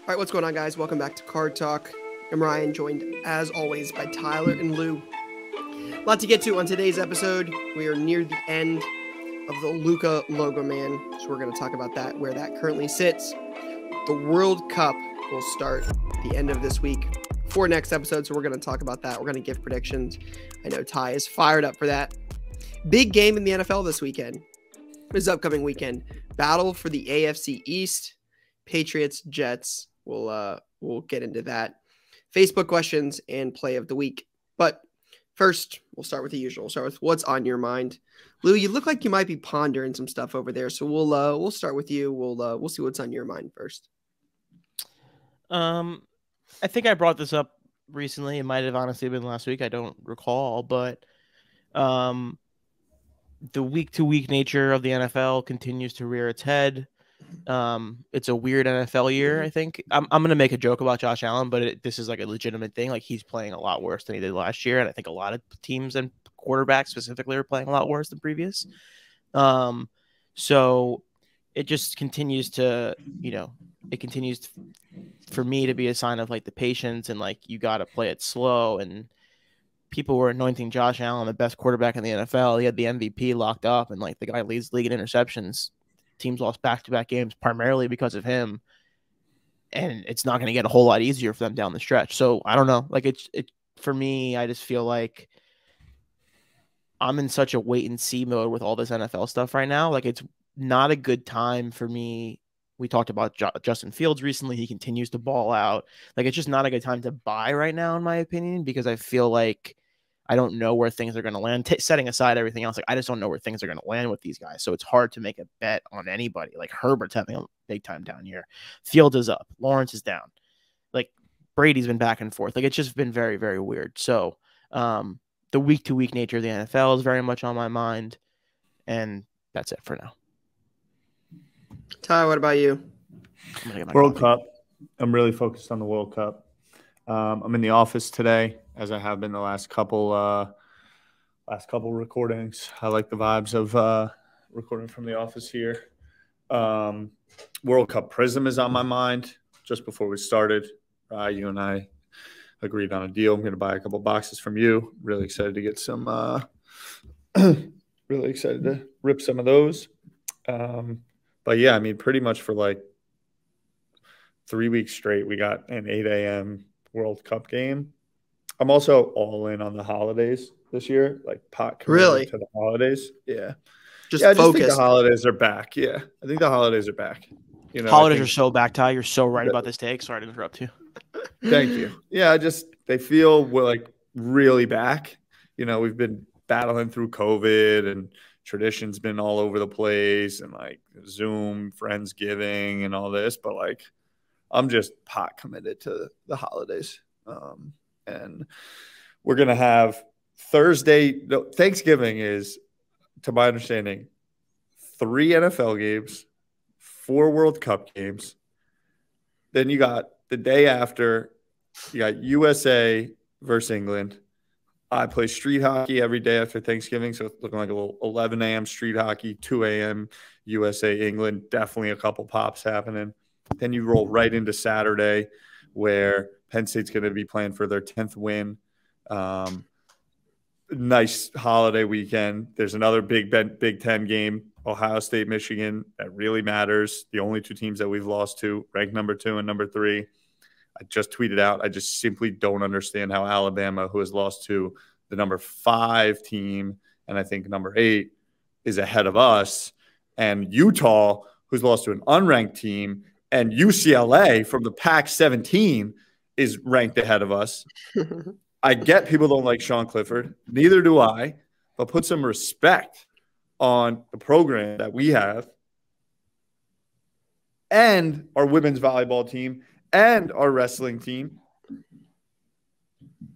All right, what's going on, guys? Welcome back to Card Talk. I'm Ryan, joined as always by Tyler and Lou. A lot to get to on today's episode. We are near the end of the Luka Logoman, so we're going to talk about that, where that currently sits. The World Cup will start at the end of this week for next episode, so we're going to talk about that. We're going to give predictions. I know Ty is fired up for that. Big game in the NFL this weekend. This upcoming weekend. Battle for the AFC East. Patriots, Jets. We'll get into that. Facebook questions and play of the week. But first, we'll start with the usual. We'll start with what's on your mind. Lou, you look like you might be pondering some stuff over there, so we'll start with you. We'll see what's on your mind first. I think I brought this up recently. It might have honestly been last week. I don't recall, but the week-to-week nature of the NFL continues to rear its head. It's a weird NFL year, I think. I'm going to make a joke about Josh Allen, but this is like a legitimate thing. Like, he's playing a lot worse than he did last year, and I think a lot of teams and quarterbacks specifically are playing a lot worse than previous. So it just continues to, for me to be a sign of like the patience and like you got to play it slow. And people were anointing Josh Allen the best quarterback in the NFL. He had the MVP locked up, and like the guy leads the league in interceptions. Teams lost back-to-back games primarily because of him, and it's not going to get a whole lot easier for them down the stretch. So I don't know. Like it for me, I just feel like I'm in such a wait and see mode with all this NFL stuff right now. Like, it's not a good time for me. We talked about Justin Fields recently. He continues to ball out. Like, it's just not a good time to buy right now, in my opinion, because I feel like I don't know where things are going to land. Setting aside everything else, like, I just don't know where things are going to land with these guys. So it's hard to make a bet on anybody. Like, Herbert's having a big time down year. Fields is up. Lawrence is down. Like, Brady's been back and forth. Like, it's just been very, very weird. So the week-to-week nature of the NFL is very much on my mind. And that's it for now. Ty, what about you? World Cup. I'm really focused on the World Cup. I'm in the office today, as I have been the last couple recordings. I like the vibes of recording from the office here. World Cup Prism is on my mind. Just before we started, you and I agreed on a deal. I'm going to buy a couple boxes from you. Really excited to get some. Really excited to rip some of those. But yeah, I mean, pretty much for like 3 weeks straight, we got an 8 a.m. World Cup game. I'm also all in on the holidays this year, like pot really to the holidays. Yeah, just I focus. think the holidays are back. Yeah, I think the holidays are back. You know, holidays are so back, Ty. You're so right about this take. Sorry to interrupt you. Thank you. Yeah, they feel we're like really back. You know, we've been battling through COVID, and tradition's been all over the place, and like Zoom, Friendsgiving, and all this. But like, I'm just pot committed to the holidays. And we're going to have Thanksgiving is, to my understanding, 3 NFL games, 4 World Cup games. Then you got the day after, you got USA versus England. I play street hockey every day after Thanksgiving, so it's looking like a little 11 a.m. street hockey, 2 a.m. USA, England. Definitely a couple pops happening. Then you roll right into Saturday, where Penn State's going to be playing for their 10th win. Nice holiday weekend. There's another Big Ten game, Ohio State, Michigan, that really matters. The only 2 teams that we've lost to, ranked number 2 and number 3. I just tweeted out, I just simply don't understand how Alabama, who has lost to the number 5 team, and I think number 8, is ahead of us, and Utah, who's lost to an unranked team, and UCLA from the Pac-17 is ranked ahead of us. I get people don't like Sean Clifford. Neither do I. But put some respect on the program that we have and our women's volleyball team and our wrestling team. And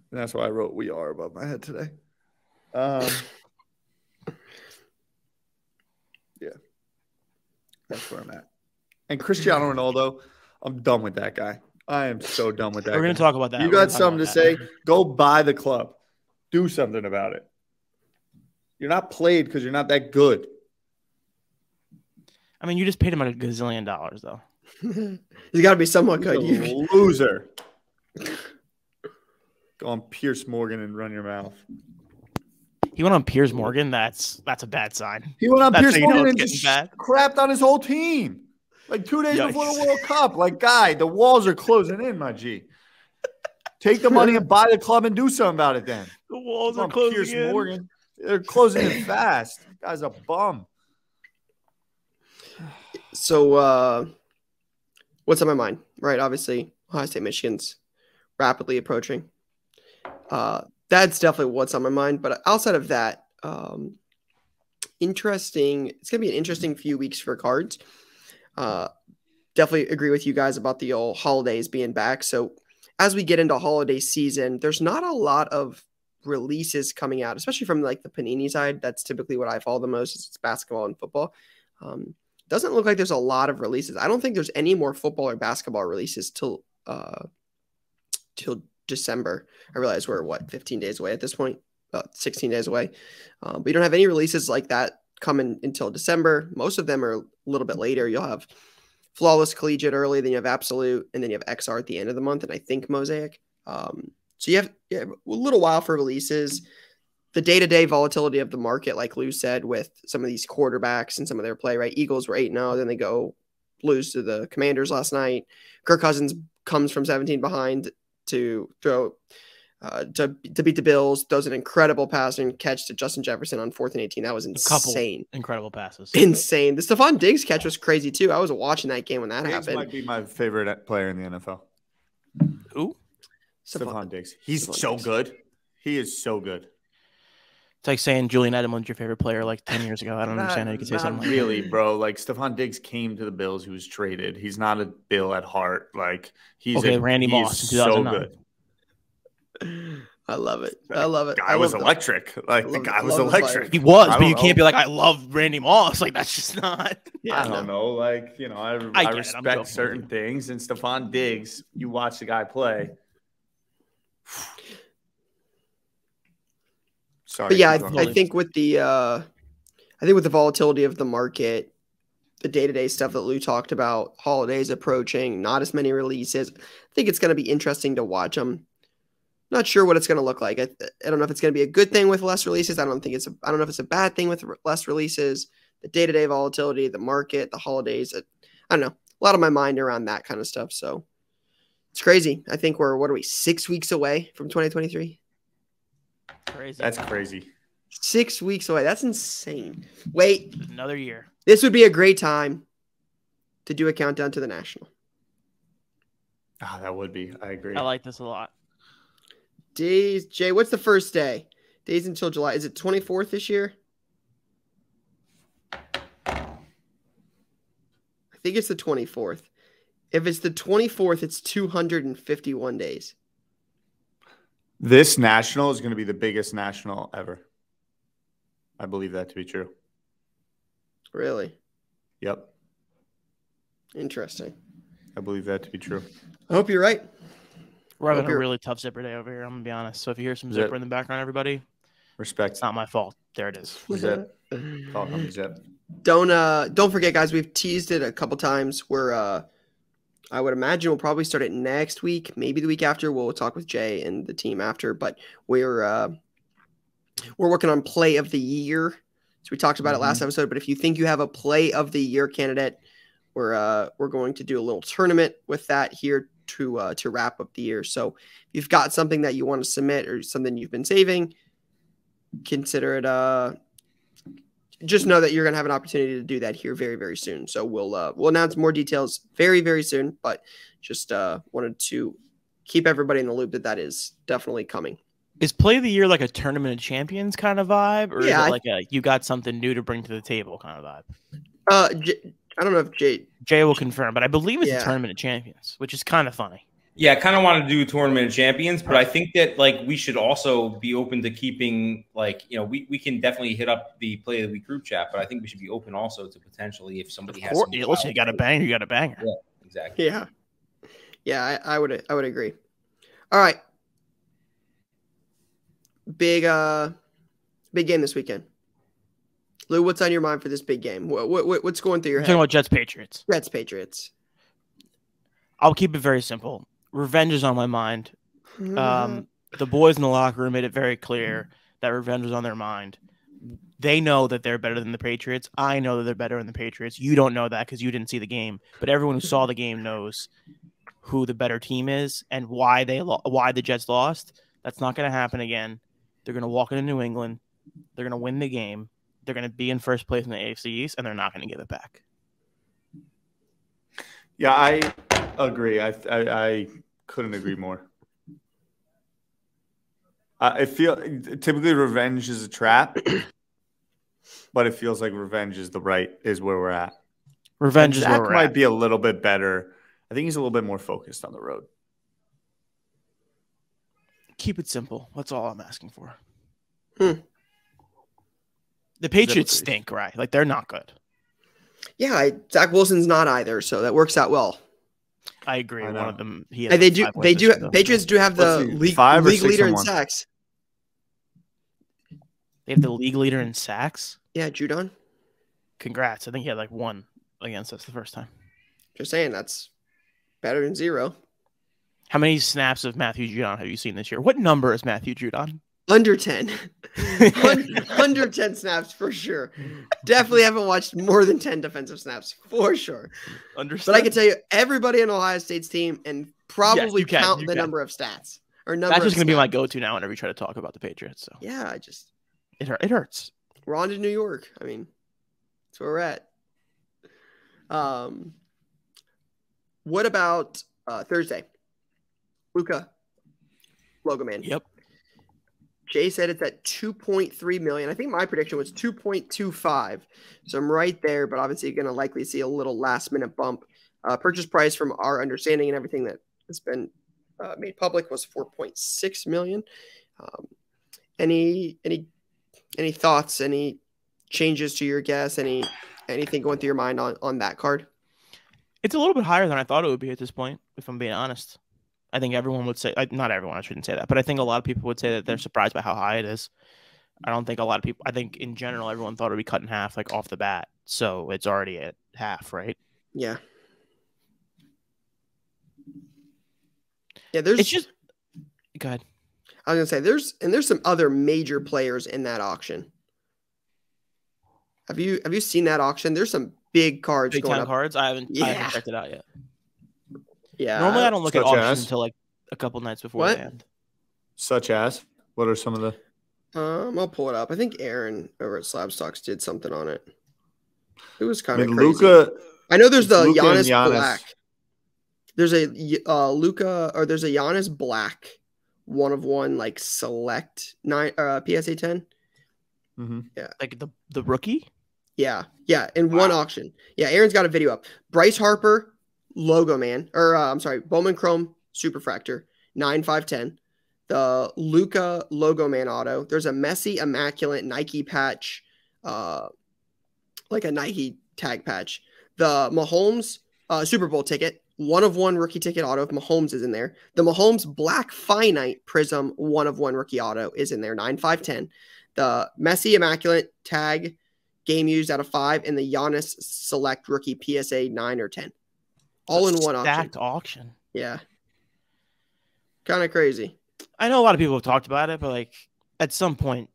that's why I wrote "we are" above my head today. Yeah. That's where I'm at. And Cristiano Ronaldo, I'm done with that guy. I am so done with that. We're going to talk about that. You got something to say? Go buy the club. Do something about it. You're not played because you're not that good. I mean, you just paid him $1 gazillion, though. He's got to be somewhat good. You loser. Go on Pierce Morgan and run your mouth. He went on Piers Morgan. That's a bad sign. He went on Pierce Morgan and just crapped on his whole team. Like 2 days before the World Cup. Like, guy, the walls are closing in, my G. Take the money and buy the club and do something about it then. The walls are closing Pierce in. Morgan. They're closing in fast. This guy's a bum. So, what's on my mind? Right, obviously, Ohio State, Michigan's rapidly approaching. That's definitely what's on my mind. But outside of that, interesting. It's going to be an interesting few weeks for cards. Definitely agree with you guys about the old holidays being back. So as we get into holiday season, there's not a lot of releases coming out, especially from like the Panini side. That's typically what I follow the most. It's basketball and football. Doesn't look like there's a lot of releases. I don't think there's any more football or basketball releases till December. I realize we're 15 days away at this point, 16 days away. But you don't have any releases like that coming until December. Most of them are a little bit later. You'll have Flawless Collegiate early, then you have Absolute, and then you have XR at the end of the month, and I think Mosaic. So you have a little while for releases. The day-to-day volatility of the market, like Lou said, with some of these quarterbacks and some of their play, right? Eagles were 8-0, then they go lose to the Commanders last night. Kirk Cousins comes from 17 behind to throw to beat the Bills, throws an incredible pass and catch to Justin Jefferson on 4th and 18. That was insane. Incredible passes. Insane. The Stephon Diggs catch was crazy too. I was watching that game when that Diggs happened. might be my favorite player in the NFL. Who? Stephon Diggs. He's so good. He is so good. It's like saying Julian Edelman's your favorite player like 10 years ago. I don't understand how you could say something like really, that. bro. Like, Stephon Diggs came to the Bills. He was traded. He's not a Bill at heart. Like, Randy Moss in 2009. So good. I love it. I love it. Guy was electric. Like, the guy was electric. He was, but you can't be like, I love Randy Moss. Like, that's just not. I don't know. Like, you know, I respect certain things. And Stephon Diggs, you watch the guy play. Sorry. But yeah, I think with the volatility of the market, the day-to-day stuff that Lou talked about, holidays approaching, not as many releases, I think it's going to be interesting to watch them. Not sure what it's going to look like. I don't know if it's going to be a good thing with less releases. I don't know if it's a bad thing with less releases. The day-to-day volatility, the market, the holidays. I don't know. A lot of my mind around that kind of stuff. So it's crazy. I think we're 6 weeks away from 2023? Crazy. That's crazy. 6 weeks away. That's insane. Wait. Another year. This would be a great time to do a countdown to the National. Oh, that would be. I agree. I like this a lot. Days, Jay, what's the first day? Days until July. Is it 24th this year? I think it's the 24th. If it's the 24th, it's 251 days. This national is going to be the biggest national ever. I believe that to be true. Really? Yep. Interesting. I believe that to be true. I hope you're right. We're having a really tough zipper day over here. I'm going to be honest. So if you hear some zipper in the background, everybody, respect. It's not my fault. There it is. Zip. Call him Zip. Don't forget, guys, we've teased it a couple times. I would imagine we'll probably start it next week, maybe the week after. We'll talk with Jay and the team after, but we're working on play of the year. So we talked about it last episode, but if you think you have a play of the year candidate, we're going to do a little tournament with that here to wrap up the year. So if you've got something that you want to submit or something you've been saving, consider it. Just know that you're going to have an opportunity to do that here very, very soon. So we'll announce more details very, very soon, but just wanted to keep everybody in the loop that is definitely coming. Is play of the year like a tournament of champions kind of vibe, or is it like you got something new to bring to the table kind of vibe? I don't know if Jay will confirm, but I believe it's a tournament of champions, which is kind of funny. Yeah, I kind of want to do a tournament of champions, but I think that we should also be open to keeping we can definitely hit up the play of the week group chat, but I think we should be open also to potentially if somebody has. Listen, you got a banger, you got a banger. Yeah, exactly. Yeah, I would agree. All right, big game this weekend. Lou, what's on your mind for this big game? What's going through your head? Talking about Jets Patriots. Jets Patriots. I'll keep it very simple. Revenge is on my mind. The boys in the locker room made it very clear that revenge was on their mind. They know that they're better than the Patriots. I know that they're better than the Patriots. You don't know that because you didn't see the game. But everyone who saw the game knows who the better team is and why the Jets lost. That's not going to happen again. They're going to walk into New England. They're going to win the game. They're going to be in first place in the AFC East, and they're not going to give it back. Yeah, I agree. I couldn't agree more. I feel typically revenge is a trap, but it feels like revenge is where we're at. Revenge is where we're might at. be a little bit better. I think he's a little bit more focused on the road. Keep it simple. That's all I'm asking for. The Patriots stink, right? Like, they're not good. Yeah, Zach Wilson's not either, so that works out well. I agree. One of them. Patriots do have the league leader in sacks. They have the league leader in sacks. Yeah, Judon. Congrats! I think he had like one against us the first time. Just saying, that's better than 0. How many snaps of Matthew Judon have you seen this year? What number is Matthew Judon? Under 10. Under 10 snaps for sure. Definitely haven't watched more than 10 defensive snaps for sure. Understood. But I can tell you everybody on Ohio State's team and probably count the number of stats. That's just going to be my go-to now whenever you try to talk about the Patriots. So yeah, it hurts. We're on to New York. I mean, that's where we're at. What about Thursday? Luka Logoman. Yep. Jay said it's at 2.3 million. I think my prediction was 2.25. So I'm right there, but obviously you're going to likely see a little last minute bump. Purchase price from our understanding and everything that has been made public was 4.6 million. Any thoughts, any changes to your guess, anything going through your mind on that card? It's a little bit higher than I thought it would be at this point, if I'm being honest. I think everyone would say, not everyone, I shouldn't say that, but I think a lot of people would say that they're surprised by how high it is. I don't think a lot of people, I think in general, everyone thought it would be cut in half, like off the bat. So it's already at half, right? Yeah. Yeah, it's just, go ahead. I was going to say, there's some other major players in that auction. Have you seen that auction? There's some big cards going up. Cards? I haven't checked it out yet. Yeah. Normally I don't look at auctions until like a couple nights before they end. Such as? What are some of the? I'll pull it up. I think Aaron over at Slab Stocks did something on it. It was kind of crazy. Luka. I know there's the Giannis Black. There's a Luka, or there's a Giannis Black 1 of 1 like select 9 PSA 10. Mm-hmm. Yeah, like the rookie. Yeah, in one auction. Yeah, Aaron's got a video up. Bryce Harper. Logoman, or Bowman Chrome Superfractor 9/510. The Luka Logoman auto. There's a Messi Immaculate Nike patch, like a Nike tag patch. The Mahomes Super Bowl ticket, 1 of 1 rookie ticket auto. If Mahomes is in there, the Mahomes Black Finite Prism 1 of 1 rookie auto is in there 9/510. The Messi Immaculate tag game used out of 5, and the Giannis Select rookie PSA 9 or 10. All in one auction. Yeah. Kind of crazy. I know a lot of people have talked about it, but like at some point,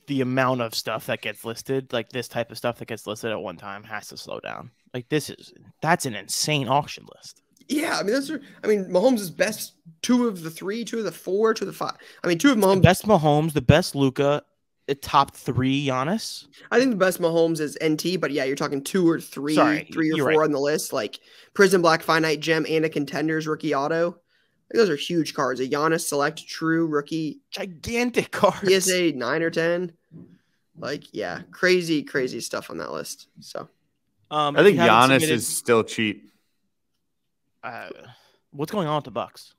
the amount of stuff that gets listed, like this type of stuff that gets listed at one time, has to slow down. Like that's an insane auction list. Yeah, I mean, Mahomes' best 2 of the 3, 2 of the 4, 2 of the 5. I mean, 2 of Mahomes. The best Mahomes, the best Luka, the top 3 Giannis. I think the best Mahomes is NT, but yeah, you're talking 2 or 3, 3 or 4 right on the list. Like Prism Black Finite Gem and a Contenders rookie auto. Those are huge cards. A Giannis Select True rookie. Gigantic cards. PSA 9 or 10. Like, yeah, crazy stuff on that list. So, I think Giannis is still cheap. What's going on with the Bucks?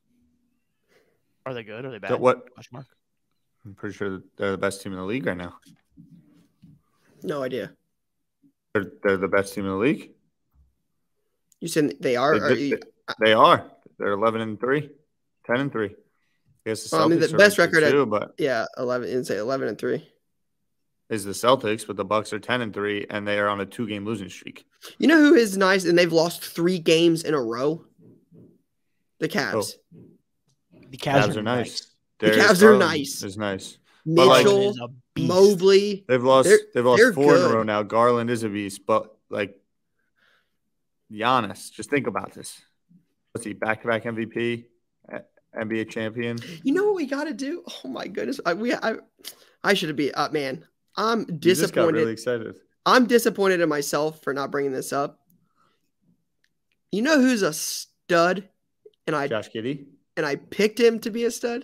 Are they good? Are they bad? What? Question mark. I'm pretty sure they're the best team in the league right now. No idea. They're the best team in the league. You said they are? They are. They're 11-3, 10-3. I guess the Celtics the best record too, but 11-3 is the Celtics, but the Bucks are 10-3, and they are on a 2-game losing streak. You know who is nice, and they've lost 3 games in a row. The Cavs. The Cavs are nice. The Cavs are nice. Is nice. Mitchell, Mobley. They've lost they're 4 in a good. row now. Garland is a beast, but like Giannis, just think about this. What's he? Back-to-back MVP, NBA champion. You know what we got to do? Oh my goodness, I should be man. I'm disappointed. You just got really excited. I'm disappointed in myself for not bringing this up. You know who's a stud? And Josh Giddey. And I picked him to be a stud.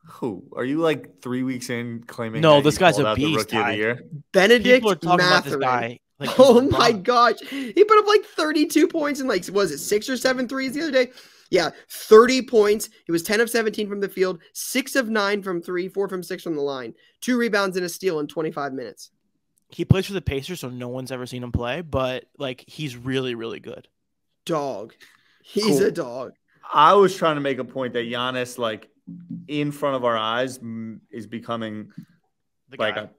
Who are you? Like 3 weeks in claiming? No, this guy's a beast. Rookie of the year? Benedict People are talking about this Mathurin. guy. Like, oh my gosh, he put up like 32 points and like was it 6 or 7 threes the other day? Yeah, 30 points. He was 10 of 17 from the field, 6 of 9 from 3, 4 from 6 from the line, 2 rebounds and a steal in 25 minutes. He plays for the Pacers, so no one's ever seen him play, but like he's really, really good. Dog. He's a dog. I was trying to make a point that Giannis, like in front of our eyes, is becoming like a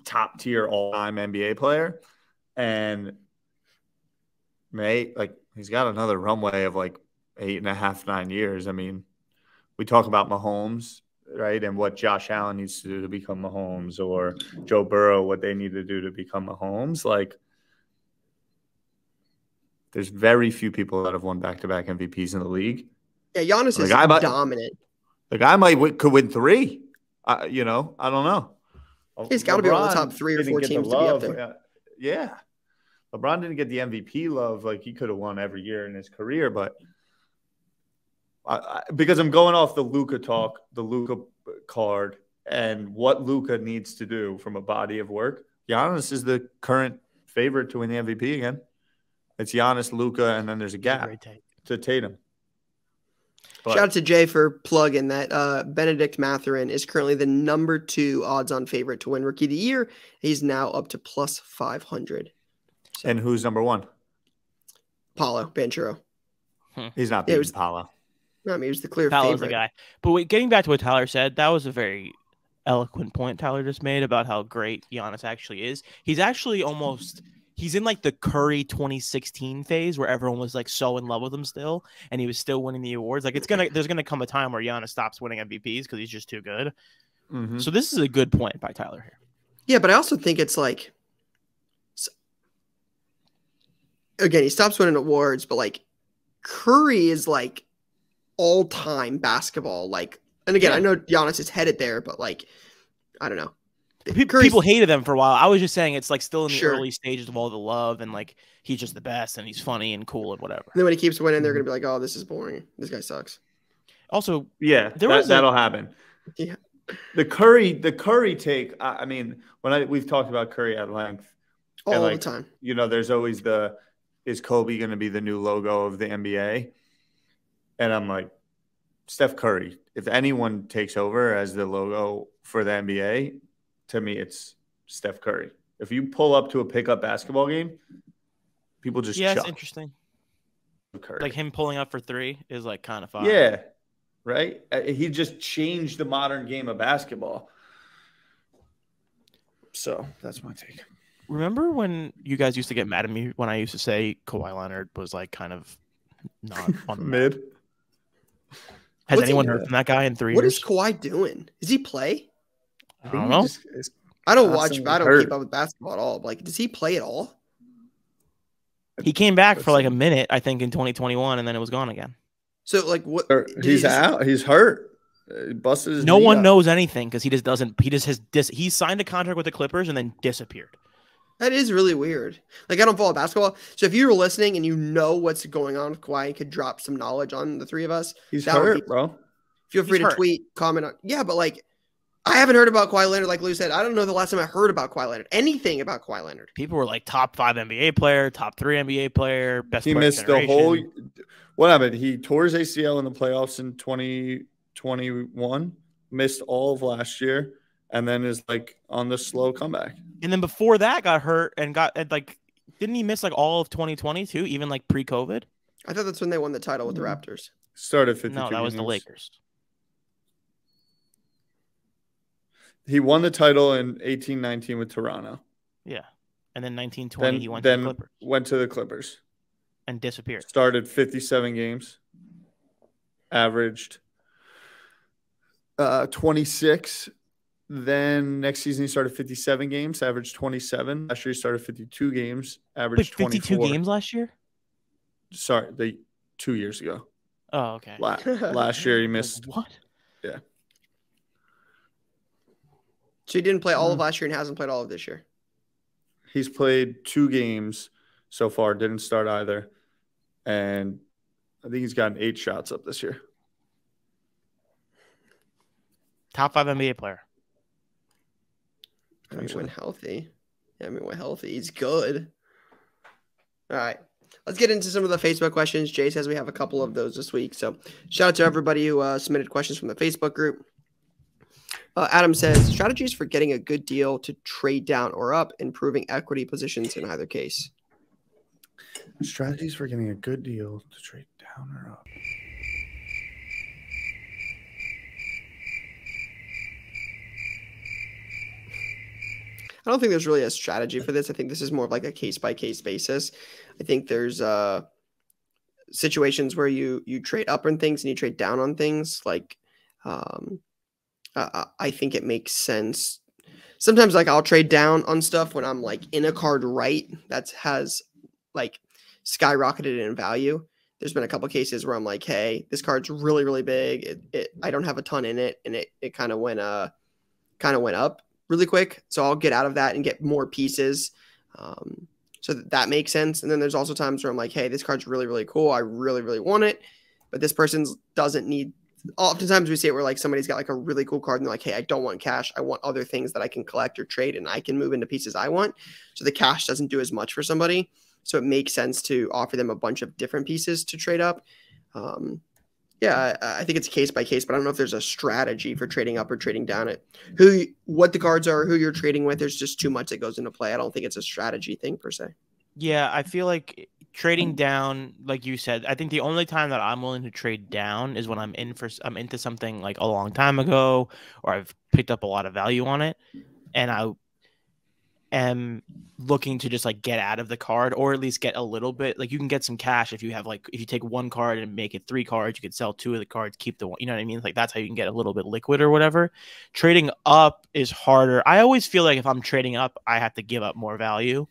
top tier all-time NBA player. And like he's got another runway of like 8.5, 9 years. I mean, we talk about Mahomes, right? And what Josh Allen needs to do to become Mahomes, or Joe Burrow, what they need to do to become Mahomes. Like, there's very few people that have won back-to-back MVPs in the league. Yeah, Giannis is dominant. The guy could win 3. You know, I don't know. He's got to be one of the top 3 or 4 teams to be up there. Yeah. LeBron didn't get the MVP love. Like, he could have won every year in his career, but because I'm going off the Luka talk, the Luka card, and what Luka needs to do from a body of work, Giannis is the current favorite to win the MVP again. It's Giannis, Luka, and then there's a gap to Tatum. But shout out to Jay for plugging that. Benedict Mathurin is currently the number 2 odds-on favorite to win Rookie of the Year. He's now up to plus 500. So, and who's number 1? Paulo Banchero. He's not beating Paulo. No, I mean, he was the clear Paulo's favorite. The guy. But wait, getting back to what Tyler said, that was a very eloquent point Tyler just made about how great Giannis actually is. He's actually he's in like the Curry 2016 phase where everyone was like so in love with him still, and he was still winning the awards. Like there's gonna come a time where Giannis stops winning MVPs because he's just too good. Mm-hmm. So this is a good point by Tyler here. Yeah, but I also think it's like, again, he stops winning awards, but like Curry is like all-time basketball. Like, and again, I know Giannis is headed there, but like, I don't know. People hated them for a while. I was just saying it's like still in the early stages of all the love, and like he's just the best, and he's funny and cool and whatever. And then when he keeps winning, they're gonna be like, "Oh, this is boring. This guy sucks." Also, yeah, that'll happen. Yeah, the Curry take. I mean, we've talked about Curry at length all the time. You know, there's always is Kobe going to be the new logo of the NBA? And I'm like, Steph Curry. If anyone takes over as the logo for the NBA, to me, it's Steph Curry. If you pull up to a pickup basketball game, people just it's interesting. Curry. Like him pulling up for 3 is like kind of fun. Yeah, right? He just changed the modern game of basketball. So that's my take. Remember when you guys used to get mad at me when I used to say Kawhi Leonard was like kind of not on the mid? Has anyone heard from that guy in 3 years? What is Kawhi doing? Does he play? I don't know. I don't watch. I don't keep up with basketball at all. Like, does he play at all? He came back for like a minute, I think, in 2021, and then it was gone again. So, like, what? He's out. He's hurt. He busted his no knee one up. knows anything because he just doesn't. He signed a contract with the Clippers and then disappeared. That is really weird. Like, I don't follow basketball. So if you were listening and you know what's going on with Kawhi and could drop some knowledge on the 3 of us, he's hurt, bro. Feel free to tweet, comment on. Yeah, but like, I haven't heard about Kawhi Leonard. Like Lou said, I don't know the last time I heard about Kawhi Leonard. Anything about Kawhi Leonard. People were like top 5 NBA player, top 3 NBA player, best. He missed the whole. What happened? He tore his ACL in the playoffs in 2021. Missed all of last year, and then is like on the slow comeback. And then before that, got hurt and like, didn't he miss like all of 2020 too? Even like pre-COVID. I thought that's when they won the title with the Raptors. Started 52. No, that was the Lakers. He won the title in 18-19 with Toronto. Yeah. And then 19-20, he went to the Clippers. Went to the Clippers. And disappeared. Started 57 games. averaged 26. Then next season he started 57 games, averaged 27. Last year he started 52 games, averaged 52 24. games last year? Sorry, 2 years ago. Oh, okay. Last year he missed. What? Yeah. So he didn't play all of last year and hasn't played all of this year. He's played 2 games so far, didn't start either. And I think he's gotten 8 shots up this year. Top 5 NBA player. I mean, when healthy. Yeah, I mean, when healthy, he's good. All right. Let's get into some of the Facebook questions. Jay says we have a couple of those this week. So shout out to everybody who submitted questions from the Facebook group. Adam says, strategies for getting a good deal to trade down or up, improving equity positions in either case. Strategies for getting a good deal to trade down or up. I don't think there's really a strategy for this. I think this is more of like a case-by-case basis. I think there's situations where you trade up on things and you trade down on things. Like I think it makes sense. Sometimes like I'll trade down on stuff when I'm like in a card that has like skyrocketed in value. There's been a couple cases where I'm like, hey, this card's really, really big. I don't have a ton in it, and it kind of went up really quick. So I'll get out of that and get more pieces. So that makes sense. And then there's also times where I'm like, hey, this card's really, really cool. I really, really want it, but this person doesn't need. Oftentimes we see it where like somebody's got like a really cool card and they're like, hey, I don't want cash. I want other things that I can collect or trade and I can move into pieces I want. So the cash doesn't do as much for somebody. So it makes sense to offer them a bunch of different pieces to trade up. Yeah, I think it's case by case, but I don't know if there's a strategy for trading up or trading down it. What the cards are, who you're trading with, there's just too much that goes into play. I don't think it's a strategy thing per se. Yeah, I feel like trading down, like you said, I think the only time that I'm willing to trade down is when I'm into something like a long time ago, or I've picked up a lot of value on it, and I am looking to just like get out of the card, or at least get a little bit. Like you can get some cash if you take one card and make it 3 cards, you could sell 2 of the cards, keep the one. You know what I mean? Like that's how you can get a little bit liquid or whatever. Trading up is harder. I always feel like if I'm trading up, I have to give up more value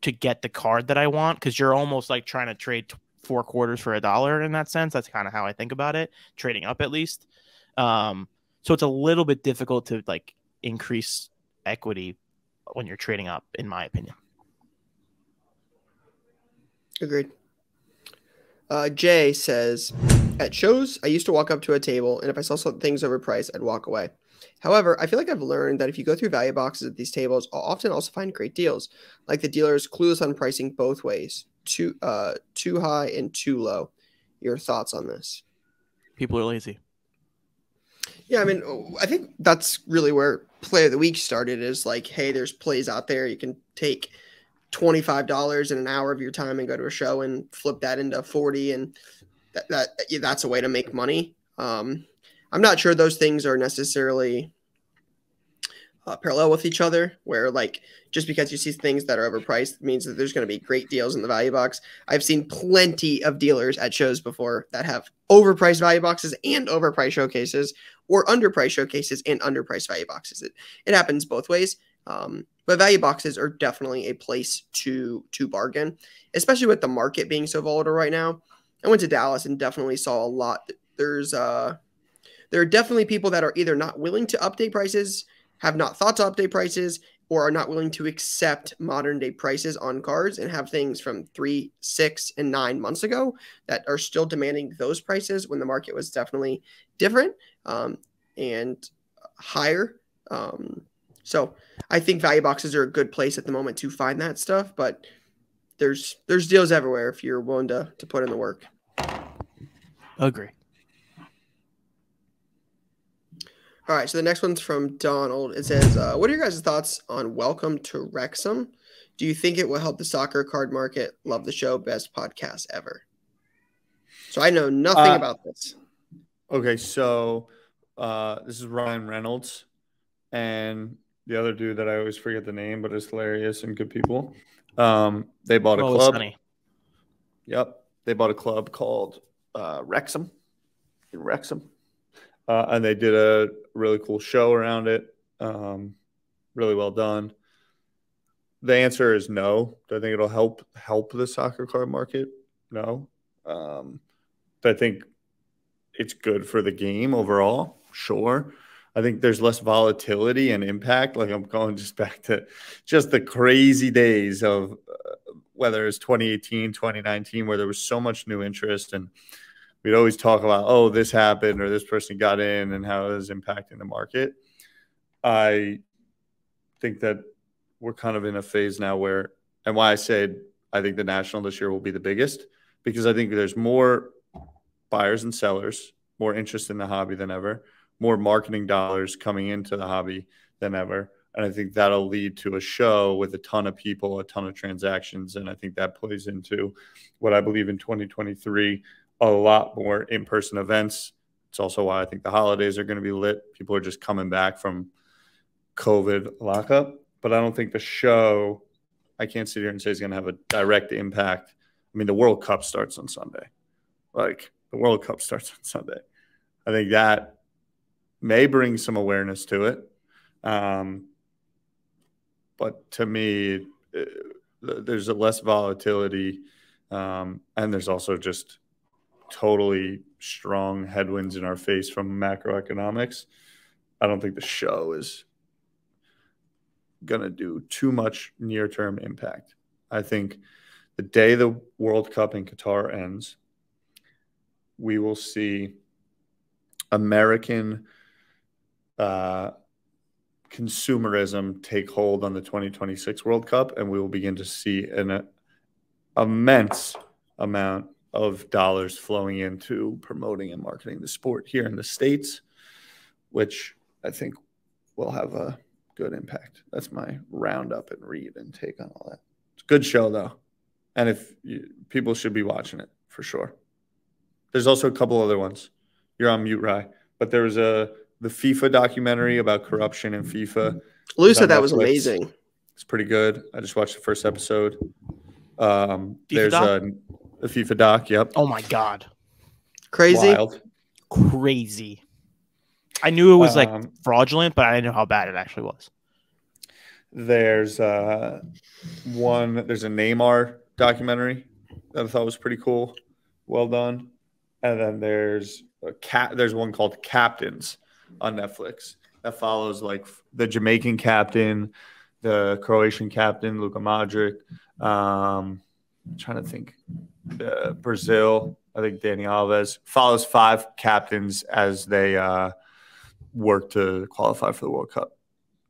to get the card that I want, because you're almost like trying to trade 4 quarters for $1 in that sense. That's kind of how I think about it, trading up at least. So it's a little bit difficult to like increase equity when you're trading up, in my opinion. Agreed. Jay says, at shows, I used to walk up to a table, and if I saw some things overpriced, I'd walk away. However, I feel like I've learned that if you go through value boxes at these tables, I'll often also find great deals, like the dealers clueless on pricing both ways, too high and too low. Your thoughts on this? People are lazy. Yeah, I mean, I think that's really where Play of the Week started, is like, hey, there's plays out there. You can take $25 in an hour of your time and go to a show and flip that into 40, and that's a way to make money. I'm not sure those things are necessarily parallel with each other, where like just because you see things that are overpriced means that there's going to be great deals in the value box. I've seen plenty of dealers at shows before that have overpriced value boxes and overpriced showcases, or underpriced showcases and underpriced value boxes. It happens both ways. But value boxes are definitely a place to bargain, especially with the market being so volatile right now. I went to Dallas and definitely saw a lot. There are definitely people that are either not willing to update prices, have not thought to update prices, or are not willing to accept modern day prices on cards and have things from 3, 6, and 9 months ago that are still demanding those prices when the market was definitely different and higher. So I think value boxes are a good place at the moment to find that stuff, but there's deals everywhere if you're willing to put in the work. Agree. All right, so the next one's from Donald. It says, what are your guys' thoughts on Welcome to Wrexham? Do you think it will help the soccer card market? Love the show. Best podcast ever. So I know nothing about this. Okay, so this is Ryan Reynolds and the other dude that I always forget the name, but is hilarious and good people. They bought a club. Sunny. Yep. They bought a club called Wrexham. in Wrexham. And they did a really cool show around it. Really well done. The answer is no. Do I think it'll help the soccer card market? No. But I think it's good for the game overall. Sure. I think there's less volatility and impact. Like, I'm going just back to just the crazy days of whether it's 2018, 2019, where there was so much new interest, and we'd always talk about, oh, this happened or this person got in and how it was impacting the market. I think that we're kind of in a phase now where, and why I said I think the National this year will be the biggest, because I think there's more buyers and sellers, more interest in the hobby than ever, more marketing dollars coming into the hobby than ever. And I think that'll lead to a show with a ton of people, a ton of transactions. And I think that plays into what I believe in 2023, a lot more in-person events. It's also why I think the holidays are going to be lit. People are just coming back from COVID lockup. But I don't think the show, I can't sit here and say it's going to have a direct impact. I mean, the World Cup starts on Sunday. Like, the World Cup starts on Sunday. I think that may bring some awareness to it. But to me, there's a less volatility, and there's also just totally strong headwinds in our face from macroeconomics. I don't think the show is going to do too much near-term impact. I think the day the World Cup in Qatar ends, we will see American consumerism take hold on the 2026 World Cup, and we will begin to see an immense amount of dollars flowing into promoting and marketing the sport here in the States, which I think will have a good impact. That's my roundup and read and take on all that. It's a good show, though, and people should be watching it for sure. There's also a couple other ones. You're on mute, Rye, but there was the FIFA documentary about corruption in FIFA. Lou said that was amazing. It's pretty good. I just watched the first episode. There's a FIFA doc. Yep. Oh my God. Crazy. Wild. Crazy. I knew it was like fraudulent, but I didn't know how bad it actually was. There's there's a Neymar documentary that I thought was pretty cool. Well done. And then there's one called Captains on Netflix that follows like the Jamaican captain, the Croatian captain, Luka Modric. I'm trying to think. Brazil, I think Dani Alves follows 5 captains as they work to qualify for the World Cup.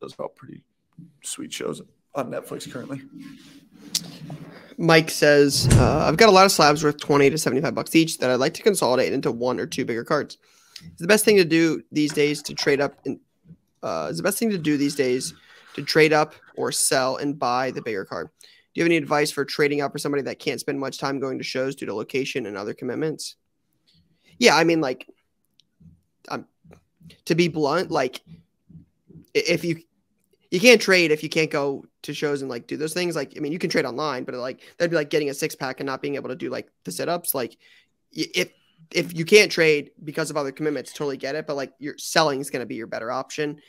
Those are all pretty sweet shows on Netflix currently. Mike says, I've got a lot of slabs worth $20 to $75 each that I'd like to consolidate into 1 or 2 bigger cards. Is the best thing to do these days to trade up or sell and buy the bigger card? Do you have any advice for trading up for somebody that can't spend much time going to shows due to location and other commitments? Yeah, I mean, like, to be blunt, like, if you can't trade if you can't go to shows and like do those things. Like, I mean, you can trade online, but like that'd be like getting a 6-pack and not being able to do like the sit-ups. Like, if you can't trade because of other commitments, totally get it. But like, your selling is going to be your better option.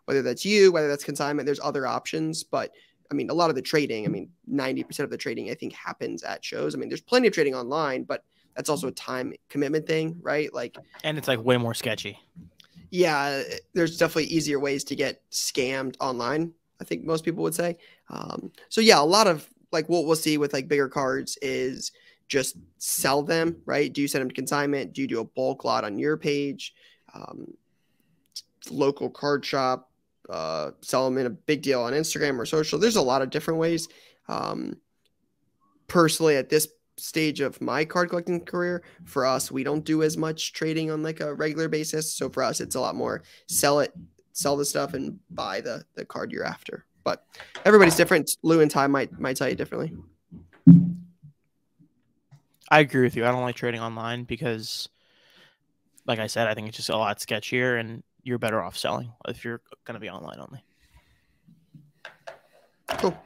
Whether that's whether that's consignment, there's other options. But I mean, a lot of the trading, I mean, 90% of the trading I think happens at shows. I mean, there's plenty of trading online, but that's also a time commitment thing, right? Like, and it's like way more sketchy. Yeah, there's definitely easier ways to get scammed online, I think most people would say. So yeah, a lot of like what we'll see with like bigger cards is just sell them, right? Do you send them to consignment? Do you do a bulk lot on your page? Local card shop, sell them in a big deal on Instagram or social. There's a lot of different ways. Personally, at this stage of my card collecting career, for us, we don't do as much trading on like a regular basis. So for us, it's a lot more sell the stuff and buy the card you're after. But everybody's different. Lou and Ty might tell you differently. I agree with you. I don't like trading online because, like I said, I think it's just a lot sketchier and you're better off selling if you're going to be online only. Cool.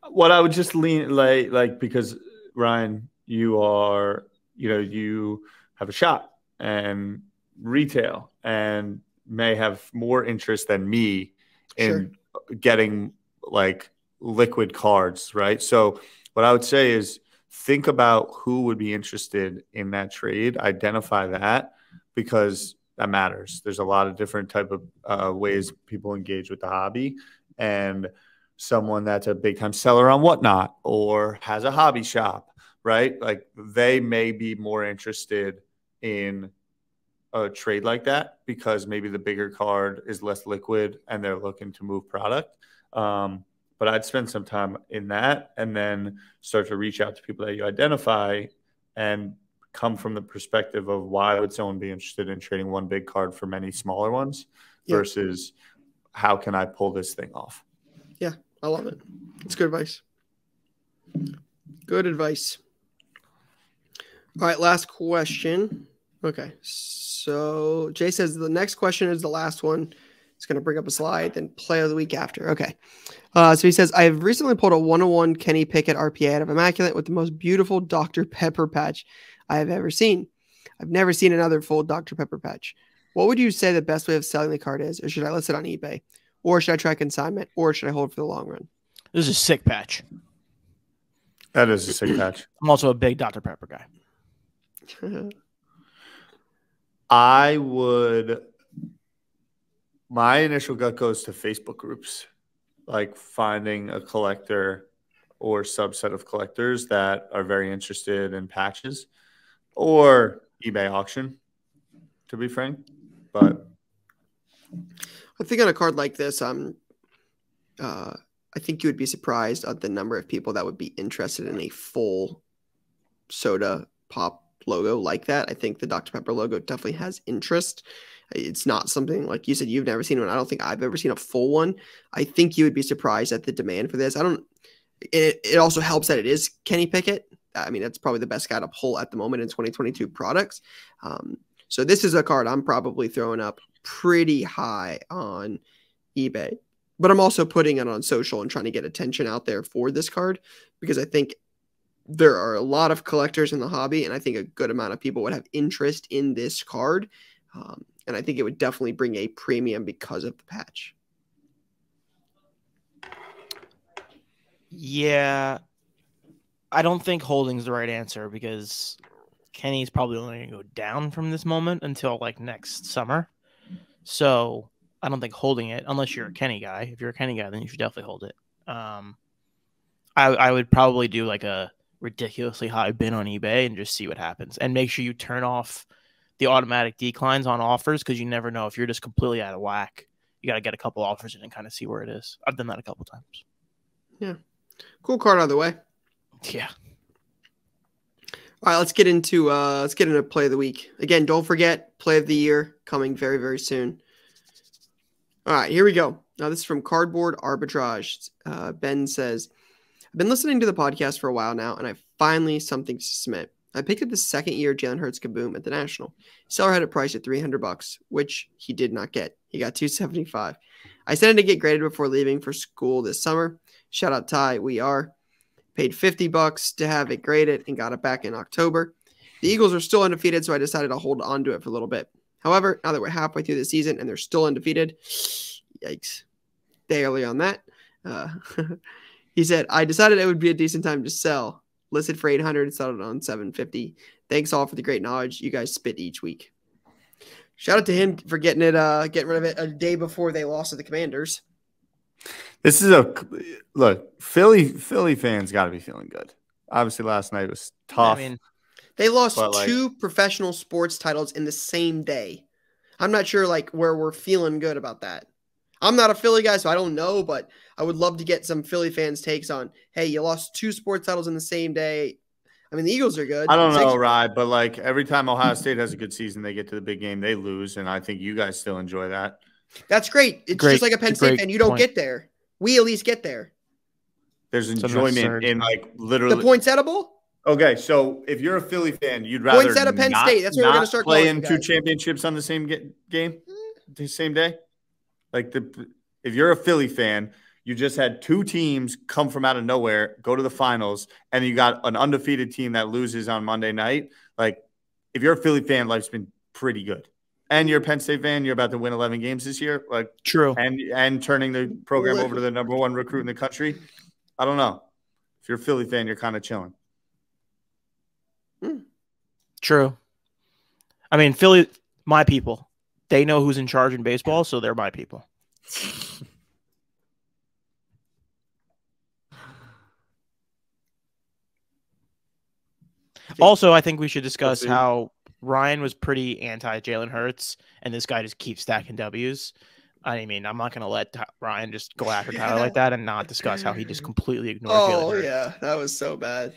What I would just lean like because Ryan, you have a shop, and retail and may have more interest than me in getting like liquid cards, right? So what I would say is think about who would be interested in that trade, identify that, because that matters. There's a lot of different type of ways people engage with the hobby, and someone that's a big time seller on Whatnot or has a hobby shop, right? Like they may be more interested in a trade like that because maybe the bigger card is less liquid and they're looking to move product. But I'd spend some time in that and then start to reach out to people that you identify and come from the perspective of why would someone be interested in trading one big card for many smaller ones versus how can I pull this thing off? Yeah, I love it. It's good advice. Good advice. All right, last question. Okay, so Jay says the next question is the last one. It's going to bring up a slide, then play of the week after. Okay. So he says, I have recently pulled a 101 Kenny Pickett RPA out of Immaculate with the most beautiful Dr. Pepper patch I have ever seen. I've never seen another full Dr. Pepper patch. What would you say the best way of selling the card is? Or should I list it on eBay? Or should I try consignment? Or should I hold for the long run? This is a sick patch. That is a sick patch. I'm also a big Dr. Pepper guy. My initial gut goes to Facebook groups, like finding a collector or subset of collectors that are very interested in patches, or eBay auction, to be frank. But I think on a card like this, I think you would be surprised at the number of people that would be interested in a full soda pop logo like that. I think the Dr. Pepper logo definitely has interest. It's not something like you said, you've never seen one. I don't think I've ever seen a full one. I think you would be surprised at the demand for this. It also helps that it is Kenny Pickett. I mean, that's probably the best guy to pull at the moment in 2022 products. So this is a card I'm probably throwing up pretty high on eBay, but I'm also putting it on social and trying to get attention out there for this card because I think there are a lot of collectors in the hobby, and I think a good amount of people would have interest in this card. And I think it would definitely bring a premium because of the patch. Yeah. I don't think holding's the right answer because Kenny's probably only going to go down from this moment until like next summer. So I don't think holding it, unless you're a Kenny guy. If you're a Kenny guy, then you should definitely hold it. I would probably do like a ridiculously high bid on eBay and just see what happens. And make sure you turn off the automatic declines on offers because you never know if you're just completely out of whack. You got to get a couple offers in and kind of see where it is. I've done that a couple times. Yeah. Cool card either way. Yeah. All right, let's get into play of the week. Again, don't forget play of the year coming very, very soon. All right, here we go. Now this is from Cardboard Arbitrage. Ben says, I've been listening to the podcast for a while now, and I finally something to submit. I picked up the second year Jalen Hurts kaboom at the National. Seller had it priced at $300, which he did not get. He got $275. I sent it to get graded before leaving for school this summer. Shout out Ty, we are. Paid $50 to have it graded and got it back in October. The Eagles are still undefeated, so I decided to hold on to it for a little bit. However, now that we're halfway through the season and they're still undefeated, yikes. Day early on that. He said, I decided it would be a decent time to sell. Listed for $800, settled on $750. Thanks all for the great knowledge you guys spit each week. Shout out to him for getting rid of it a day before they lost to the Commanders. This is look. Philly fans got to be feeling good. Obviously, last night was tough. I mean, they lost two professional sports titles in the same day. I'm not sure where we're feeling good about that. I'm not a Philly guy, so I don't know, but I would love to get some Philly fans' takes on, hey, you lost two sports titles in the same day. I mean, the Eagles are good. I don't know, Rye, but every time Ohio State has a good season, they get to the big game, they lose, and I think you guys still enjoy that. That's great. It's just like a Penn State fan. You don't get there. We at least get there. There's enjoyment in literally. The points edible? Okay, so if you're a Philly fan, you'd rather points out of Penn State. That's where we're going to start playing two championships on the same game, the same day. If you're a Philly fan, you just had two teams come from out of nowhere, go to the finals, and you got an undefeated team that loses on Monday night. If you're a Philly fan, life's been pretty good. And you're a Penn State fan. You're about to win 11 games this year. Like True. And turning the program over to the number one recruit in the country. I don't know. If you're a Philly fan, you're kind of chilling. True. I mean, Philly, my people. They know who's in charge in baseball, so they're my people. Also, I think we should discuss how Ryan was pretty anti Jalen Hurts, and this guy just keeps stacking W's. I mean, I'm not going to let Ryan just go after Tyler like that and not discuss how he just completely ignored Jalen Hurts. Yeah, that was so bad.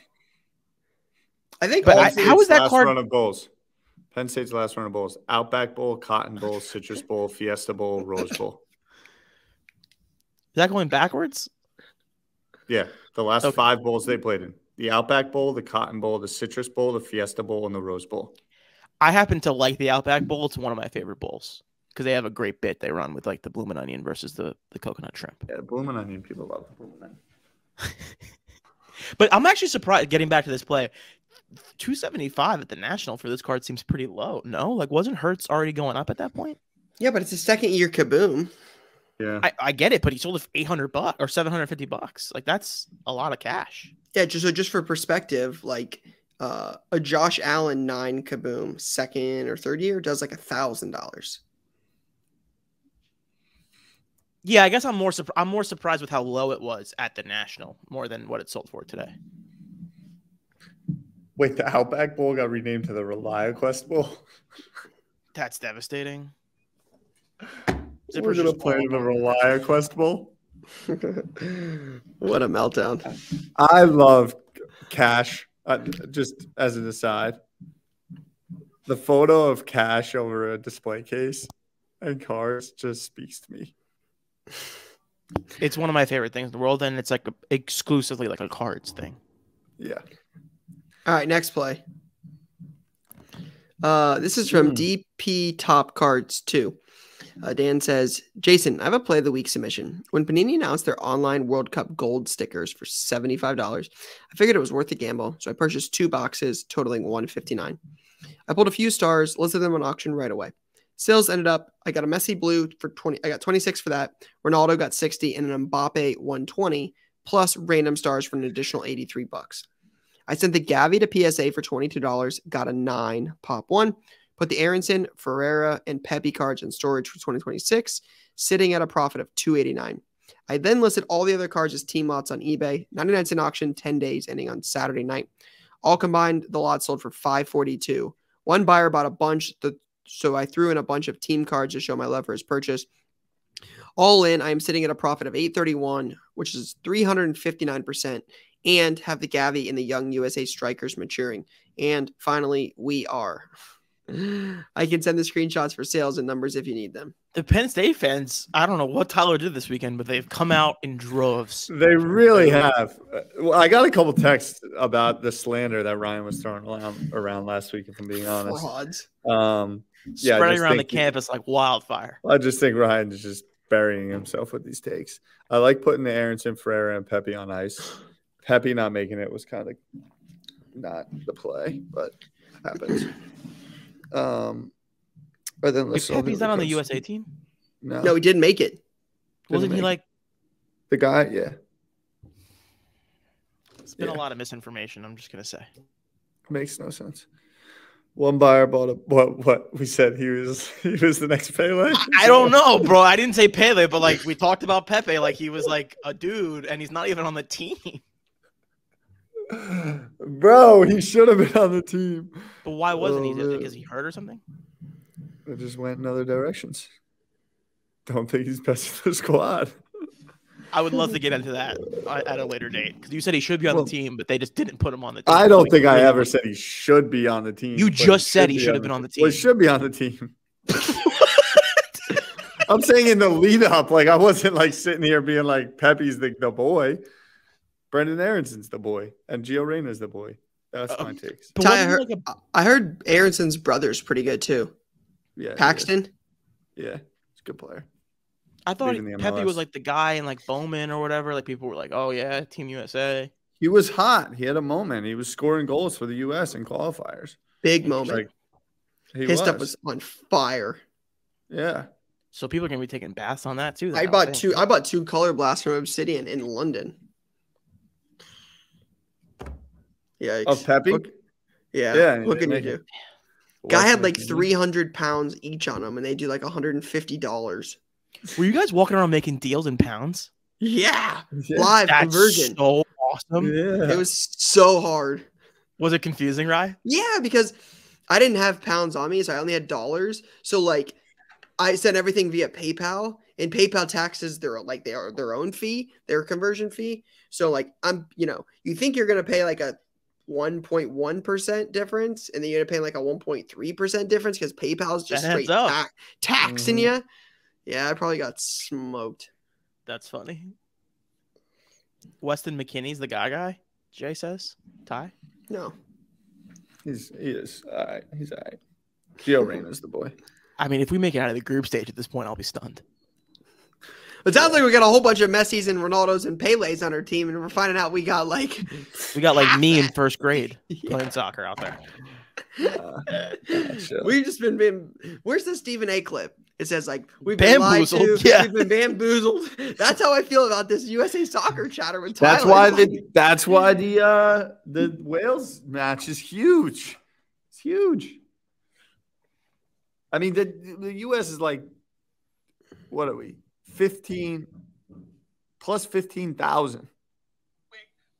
I think. How was that card? Run of bowls. Penn State's last run of bowls: Outback Bowl, Cotton Bowl, Citrus Bowl, Fiesta Bowl, Rose Bowl. Is that going backwards? Yeah, the last 5 bowls they played in: the Outback Bowl, the Cotton Bowl, the Citrus Bowl, the Fiesta Bowl, and the Rose Bowl. I happen to like the Outback Bowl. It's one of my favorite bowls because they have a great bit they run with like the bloomin' onion versus the coconut shrimp. Yeah, bloomin' onion. People love the bloomin' onion. But I'm actually surprised. Getting back to this play, 275 at the National for this card seems pretty low. No, like wasn't Hurts already going up at that point? Yeah, but it's a second year kaboom. Yeah, I get it, but he sold it for $800 or $750. Like that's a lot of cash. Yeah, just for perspective, like a Josh Allen 9 kaboom second or third year does like $1,000. Yeah, I guess I'm more surprised with how low it was at the National more than what it sold for today. Wait, the Outback Bowl got renamed to the ReliaQuest Bowl? That's devastating. We're going to play the ReliaQuest Bowl? What a meltdown. I love Cash. Just as an aside, the photo of Cash over a display case and cars just speaks to me. It's one of my favorite things in the world, and it's like exclusively like a cards thing. Yeah. All right, next play. This is from DP Top Cards 2. Dan says, Jason, I have a play of the week submission. When Panini announced their online World Cup gold stickers for $75, I figured it was worth the gamble, so I purchased 2 boxes totaling $159. I pulled a few stars, listed them on auction right away. Sales ended up, I got a Messi blue for 20. I got 26 for that. Ronaldo got 60 and an Mbappe 120 plus random stars for an additional $83. I sent the Gavi to PSA for $22, got a 9 pop 1. Put the Aronson, Ferreira, and Pepe cards in storage for 2026, sitting at a profit of $289. I then listed all the other cards as team lots on eBay, 99-cent auction, 10 days, ending on Saturday night. All combined, the lots sold for $542. One buyer bought a bunch, so I threw in a bunch of team cards to show my love for his purchase. All in, I am sitting at a profit of $831, which is 359%, and have the Gavi and the young USA strikers maturing. And finally, we are. I can send the screenshots for sales and numbers if you need them. The Penn State fans, I don't know what Tyler did this weekend, but they've come out in droves. They really have. Well, I got a couple texts about the slander that Ryan was throwing around last week, if I'm being honest. Frauds. Spreading around the campus like wildfire. I just think Ryan is just burying himself with these takes. I like putting the Aronson, Ferreira, and Pepe on ice. Pepe not making it was kind of not the play, but happens. But then Pepe's not on the USA team? No, he didn't make it. Wasn't he like the guy? Yeah. It's been a lot of misinformation, I'm just gonna say. Makes no sense. One buyer bought what we said he was the next Pele. I don't know, bro. I didn't say Pele, but like we talked about Pepe, like he was like a dude, and he's not even on the team. Bro, he should have been on the team. But why wasn't he? Because he hurt or something? It just went in other directions. Don't think he's best in the squad. I would love to get into that at a later date because you said he should be on the team, but they just didn't put him on the team. I don't think I ever said he should be on the team. You just said he should have been on the team. Well, he should be on the team. I'm saying in the lead up, like I wasn't like sitting here being like Pepe's the boy. Brendan Aronson's the boy, and Gio Reyna's the boy. That's my takes. I heard Aronson's brother's pretty good too. Yeah, Paxton. Yeah, he's a good player. I thought Pepe was like the guy in like Bowman or whatever. Like people were like, "Oh yeah, Team USA." He was hot. He had a moment. He was scoring goals for the U.S. in qualifiers. Big moment. His stuff was on fire. Yeah. So people are gonna be taking baths on that too. I bought two color blasts from Obsidian in London. Yeah. Of Peppy? Yeah. What can you do? Guy had like 300 pounds each on them, and they do like $150. Were you guys walking around making deals in pounds? Yeah. Live conversion. So awesome. Yeah. It was so hard. Was it confusing, Rye? Yeah, because I didn't have pounds on me, so I only had dollars. So like I sent everything via PayPal, and PayPal taxes their own fee, their conversion fee. So like you think you're gonna pay like a 1.1% difference, and then you're gonna pay like a 1.3% difference because PayPal's just straight taxing you. Yeah, I probably got smoked. That's funny. Weston McKinney's the guy. Jay says. Ty? No. He is all right. He's all right. Gio Reyna's the boy. I mean, if we make it out of the group stage at this point, I'll be stunned. It sounds like we got a whole bunch of Messis and Ronaldos and Pelés on our team, and we're finding out we got like me in first grade playing soccer out there. We've just been where's the Stephen A clip? It says like we've been bamboozled. Lied to, we've been bamboozled. That's how I feel about this USA soccer chatter with Tyler. That's why the Wales match is huge. It's huge. I mean the US is like, what are we? 15 plus 15,000.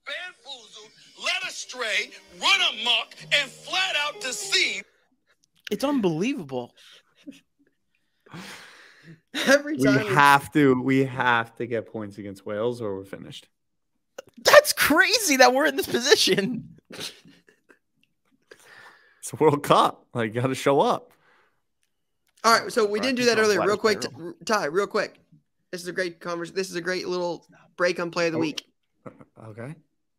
Bamboozled, led astray, run amok, and flat out deceived. It's unbelievable. Every time we have to get points against Wales or we're finished. That's crazy that we're in this position. It's a World Cup. Like, got to show up. All right, so we didn't do that earlier. Real quick, Ty, real quick. This is a great conversation. This is a great little break on play of the week. Okay.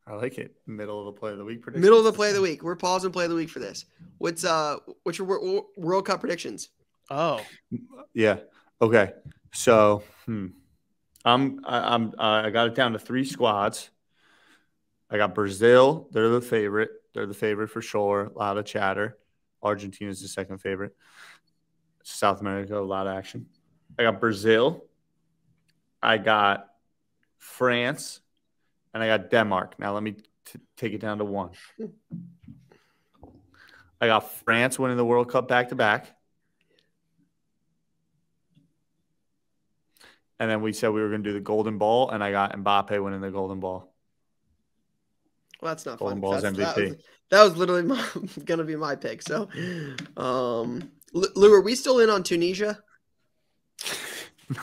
I like it. Middle of the play of the week prediction. Middle of the play of the week. We're pausing play of the week for this. What's your World Cup predictions? Oh. Yeah. Okay. So, I got it down to 3 squads. I got Brazil. They're the favorite. They're the favorite for sure. A lot of chatter. Argentina's the second favorite. South America, a lot of action. I got Brazil. I got France. And I got Denmark. Now let me take it down to 1. I got France winning the World Cup back-to-back. And then we said we were going to do the Golden Ball, and I got Mbappe winning the Golden Ball. Well, that's not Golden fun. Ball's MVP. That was literally going to be my pick. So, Lou, are we still in on Tunisia?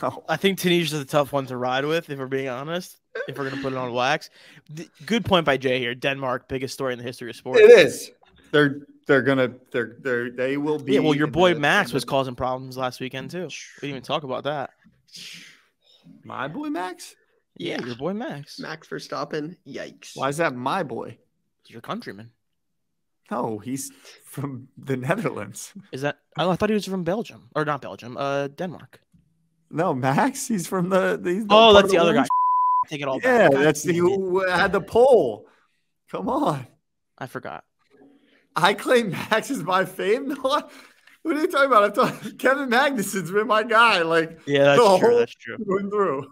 No. I think Tunisia's a tough one to ride with, if we're being honest. If we're going to put it on wax. Good point by Jay here. Denmark, biggest story in the history of sports. It is. They will be. Yeah, well, your boy Max was causing problems last weekend too. We didn't even talk about that. My boy Max? Yeah, your boy Max. Max Verstappen. Yikes. Why is that my boy? He's your countryman. No, he's from the Netherlands. Is that? I thought he was from Belgium. Or not Belgium, Denmark. No, Max, he's from the that's the other guy. Take it all back. Yeah, that's who had the poll. Come on. I forgot. I claim Max is my fame. What are you talking about? I thought Kevin Magnuson's been my guy. Like, yeah, that's true. That's true. Going through.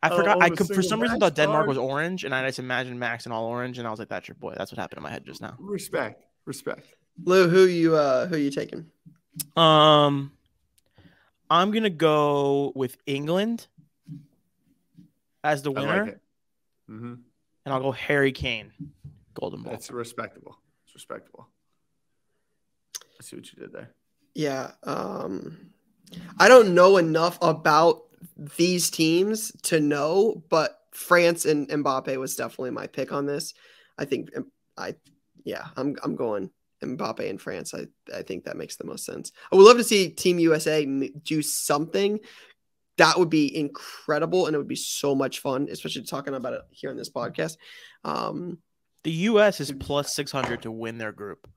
I forgot. I could, for some reason, thought Denmark was orange, and I just imagined Max in all orange, and I was like, "That's your boy." That's what happened in my head just now. Respect. Lou, who you taking? I'm gonna go with England as the winner, like it. Mm-hmm. And I'll go Harry Kane, Golden Ball. That's respectable. It's respectable. I see what you did there. Yeah. I don't know enough about these teams to know, but France and Mbappe was definitely my pick on this. I think I'm going Mbappe and France. I think that makes the most sense. I would love to see Team USA do something. That would be incredible, and it would be so much fun, especially talking about it here on this podcast. The U.S. is plus 600 to win their group.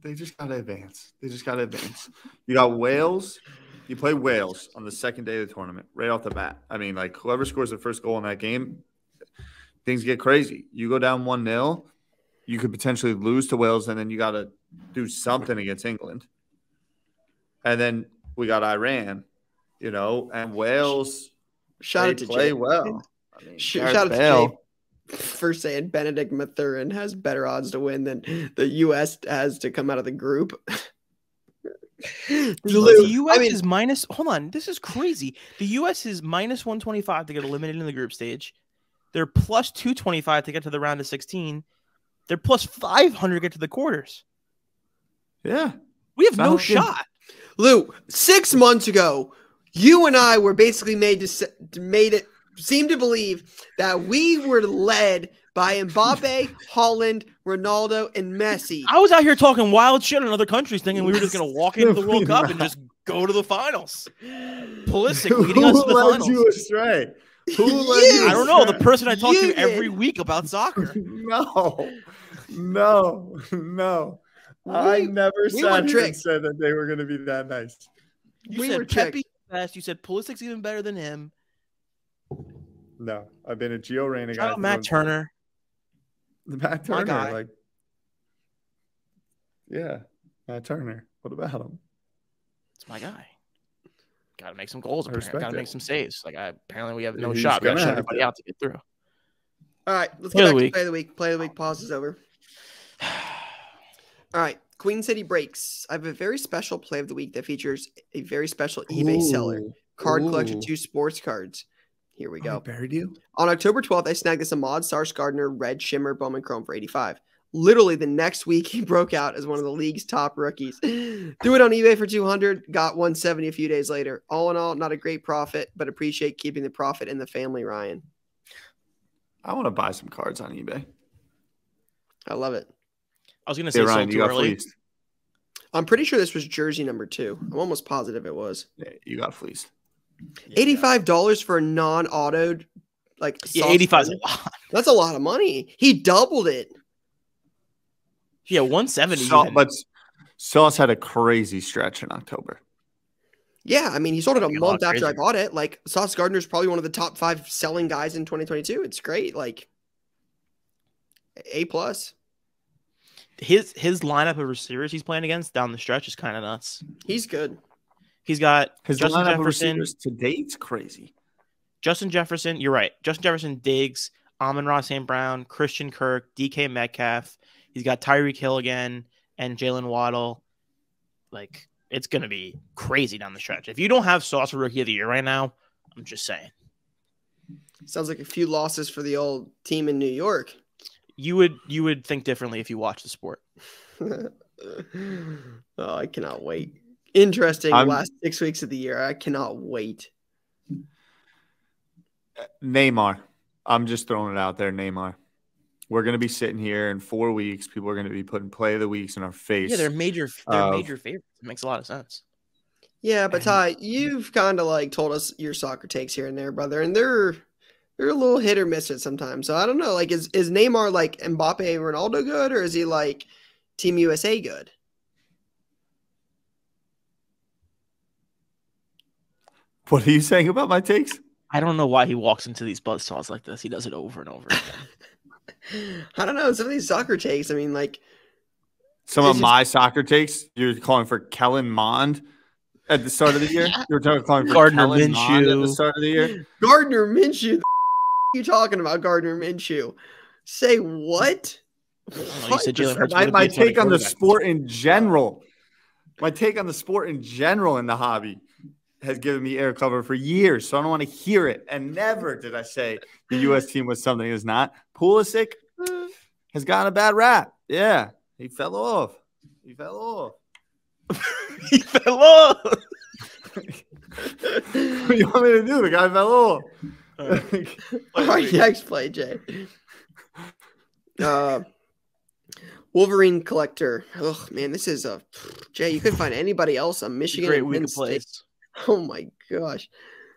They just got to advance. You got Wales. You play Wales on the second day of the tournament, right off the bat. I mean, like, whoever scores the first goal in that game, things get crazy. You go down 1-0, you could potentially lose to Wales, and then you got to do something against England. And then we got Iran, and Wales. Shout out to play Jay. well. I mean, Shout out to Jay for saying Benedict Mathurin has better odds to win than the U.S. has to come out of the group. The U.S. is minus. Hold on, this is crazy. The U.S. is minus 125 to get eliminated in the group stage. They're plus 225 to get to the round of 16. They're plus 500 to get to the quarters. Yeah, we have no shot. Lou, 6 months ago, you and I were basically made it seem to believe that we were led by Mbappe, Holland, Ronaldo, and Messi. I was out here talking wild shit on other countries thinking we were just going to walk into the World Cup and just go to the finals. Pulisic leading us to the finals. Who led you astray? I don't know. The person I talk to every week about soccer. No. I never said that they were going to be that nice. You said Pepe best. You said Pulisic's even better than him. No, I've been a Gio Reyna guy. Matt Turner. Matt Turner, Matt Turner. What about him? It's my guy. Got to make some goals. Got to make some saves. Apparently we have no He's shot. We got to shut everybody out to get through. All right, let's get back to play of the week. Play of the week. Pause is over. All right, Queen City breaks. I have a very special play of the week that features a very special eBay seller. Card collection 2 sports cards. Here we go. I buried you. On October 12th, I snagged this Ahmad Sarge Gardner Red Shimmer Bowman Chrome for 85. Literally the next week, he broke out as one of the league's top rookies. Threw it on eBay for 200, got 170 a few days later. All in all, not a great profit, but appreciate keeping the profit in the family, Ryan. I want to buy some cards on eBay. I love it. I was going to say Ryan, too early. Fleeced. I'm pretty sure this was jersey number 2. I'm almost positive it was. Yeah, you got fleeced. $85 for a non-autoed, 85 is a lot. That's a lot of money. He doubled it. Yeah, 170. But Sauce had a crazy stretch in October. Yeah, I mean, he sold it a month after I bought it. Sauce Gardner's probably one of the top 5 selling guys in 2022. It's great. A+. His lineup of receivers he's playing against down the stretch is kind of nuts. He's good. He's got his Justin lineup Jefferson of receivers to date's crazy. Justin Jefferson, you're right. Justin Jefferson, Diggs, Amon-Ra St. Brown, Christian Kirk, DK Metcalf. He's got Tyreek Hill again and Jalen Waddle. It's going to be crazy down the stretch. If you don't have Sauce for Rookie of the Year right now, I'm just saying. Sounds like a few losses for the old team in New York. You would think differently if you watch the sport. Oh, I cannot wait. Interesting last 6 weeks of the year. I cannot wait. Neymar. I'm just throwing it out there, Neymar. We're going to be sitting here in 4 weeks. People are going to be putting play of the weeks in our face. Yeah, they're major favorites. It makes a lot of sense. Yeah, but Ty, you've kind of told us your soccer takes here and there, brother, and they're a little hit or miss it sometimes. So I don't know. Is Neymar Mbappe, Ronaldo good, or is he Team USA good? What are you saying about my takes? I don't know why he walks into these buzzsaws like this. He does it over and over again. I don't know. Some of these soccer takes, I mean, some of my soccer takes, you're calling for Kellen Mond at the start of the year? You're calling for Gardner Kellen Mond Minshew at the start of the year? Gardner Minshew. The you talking about, Gardner Minshew? Say what? You said Jalen Hurts my take on the sport in general. My take on the sport in general in the hobby has given me air cover for years, so I don't want to hear it. And never did I say the U.S. team was something it's not. Pulisic has gotten a bad rap. Yeah, he fell off. He fell off. He fell off. What do you want me to do? The guy fell off. All right, next play, Jay. Wolverine Collector. Oh, man, this is Jay, you couldn't find anybody else on Michigan. Great week of plays. Oh, my gosh.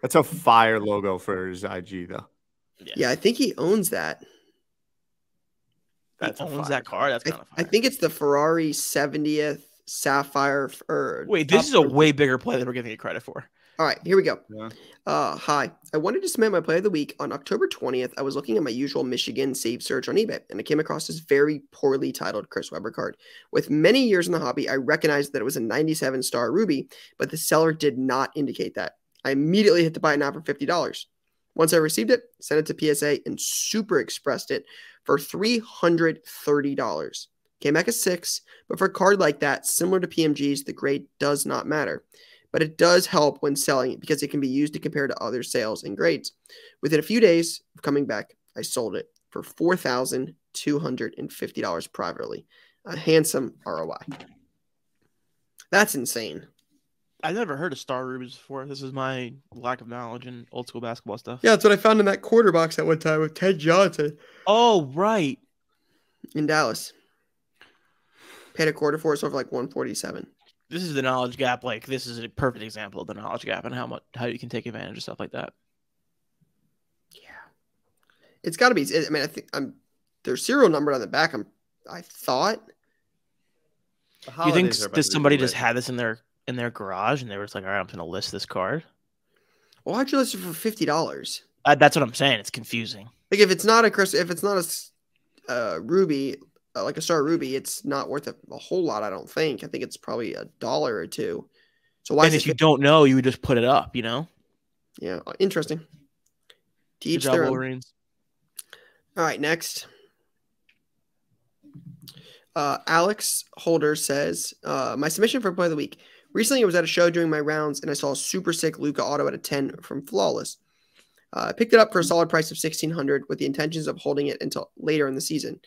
That's a fire logo for his IG, though. Yeah, I think he owns that. He owns that car? That's kind of fire. I think it's the Ferrari 70th Sapphire. Wait, this is a way bigger play than we're giving it credit for. All right, here we go. Yeah. Hi. I wanted to submit my play of the week. On October 20th, I was looking at my usual Michigan save search on eBay, and I came across this very poorly titled Chris Webber card. With many years in the hobby, I recognized that it was a 97 star ruby, but the seller did not indicate that. I immediately hit the buy it now for $50. Once I received it, sent it to PSA and super expressed it for $330. Came back a 6, but for a card like that, similar to PMGs, the grade does not matter. But it does help when selling it because it can be used to compare to other sales and grades. Within a few days of coming back, I sold it for $4,250 privately. A handsome ROI. That's insane. I've never heard of Star Rubies before. This is my lack of knowledge in old school basketball stuff. Yeah, that's what I found in that quarter box at one time with Ted Johnson. Oh, right. In Dallas. Paid a quarter for it, so for like $147. This is the knowledge gap. Like, this is a perfect example of the knowledge gap and how you can take advantage of stuff like that. Yeah. It's got to be. I mean, I think there's serial number on the back. I thought. Do you think somebody just had this in their garage and they were just like, all right, I'm going to list this card? Well, why'd you list it for $50? That's what I'm saying. It's confusing. Like if it's not a ruby, like a star ruby, it's not worth a whole lot. I don't think. I think it's probably $1 or $2. So why? And if you don't know, you would just put it up. You know. Yeah, interesting. To each Good job, their own. Wolverines. All right, next. Alex Holder says, my submission for play of the week. Recently, I was at a show doing my rounds, and I saw a super sick Luka auto at a 10 from Flawless. I picked it up for a solid price of $1,600 with the intentions of holding it until later in the season.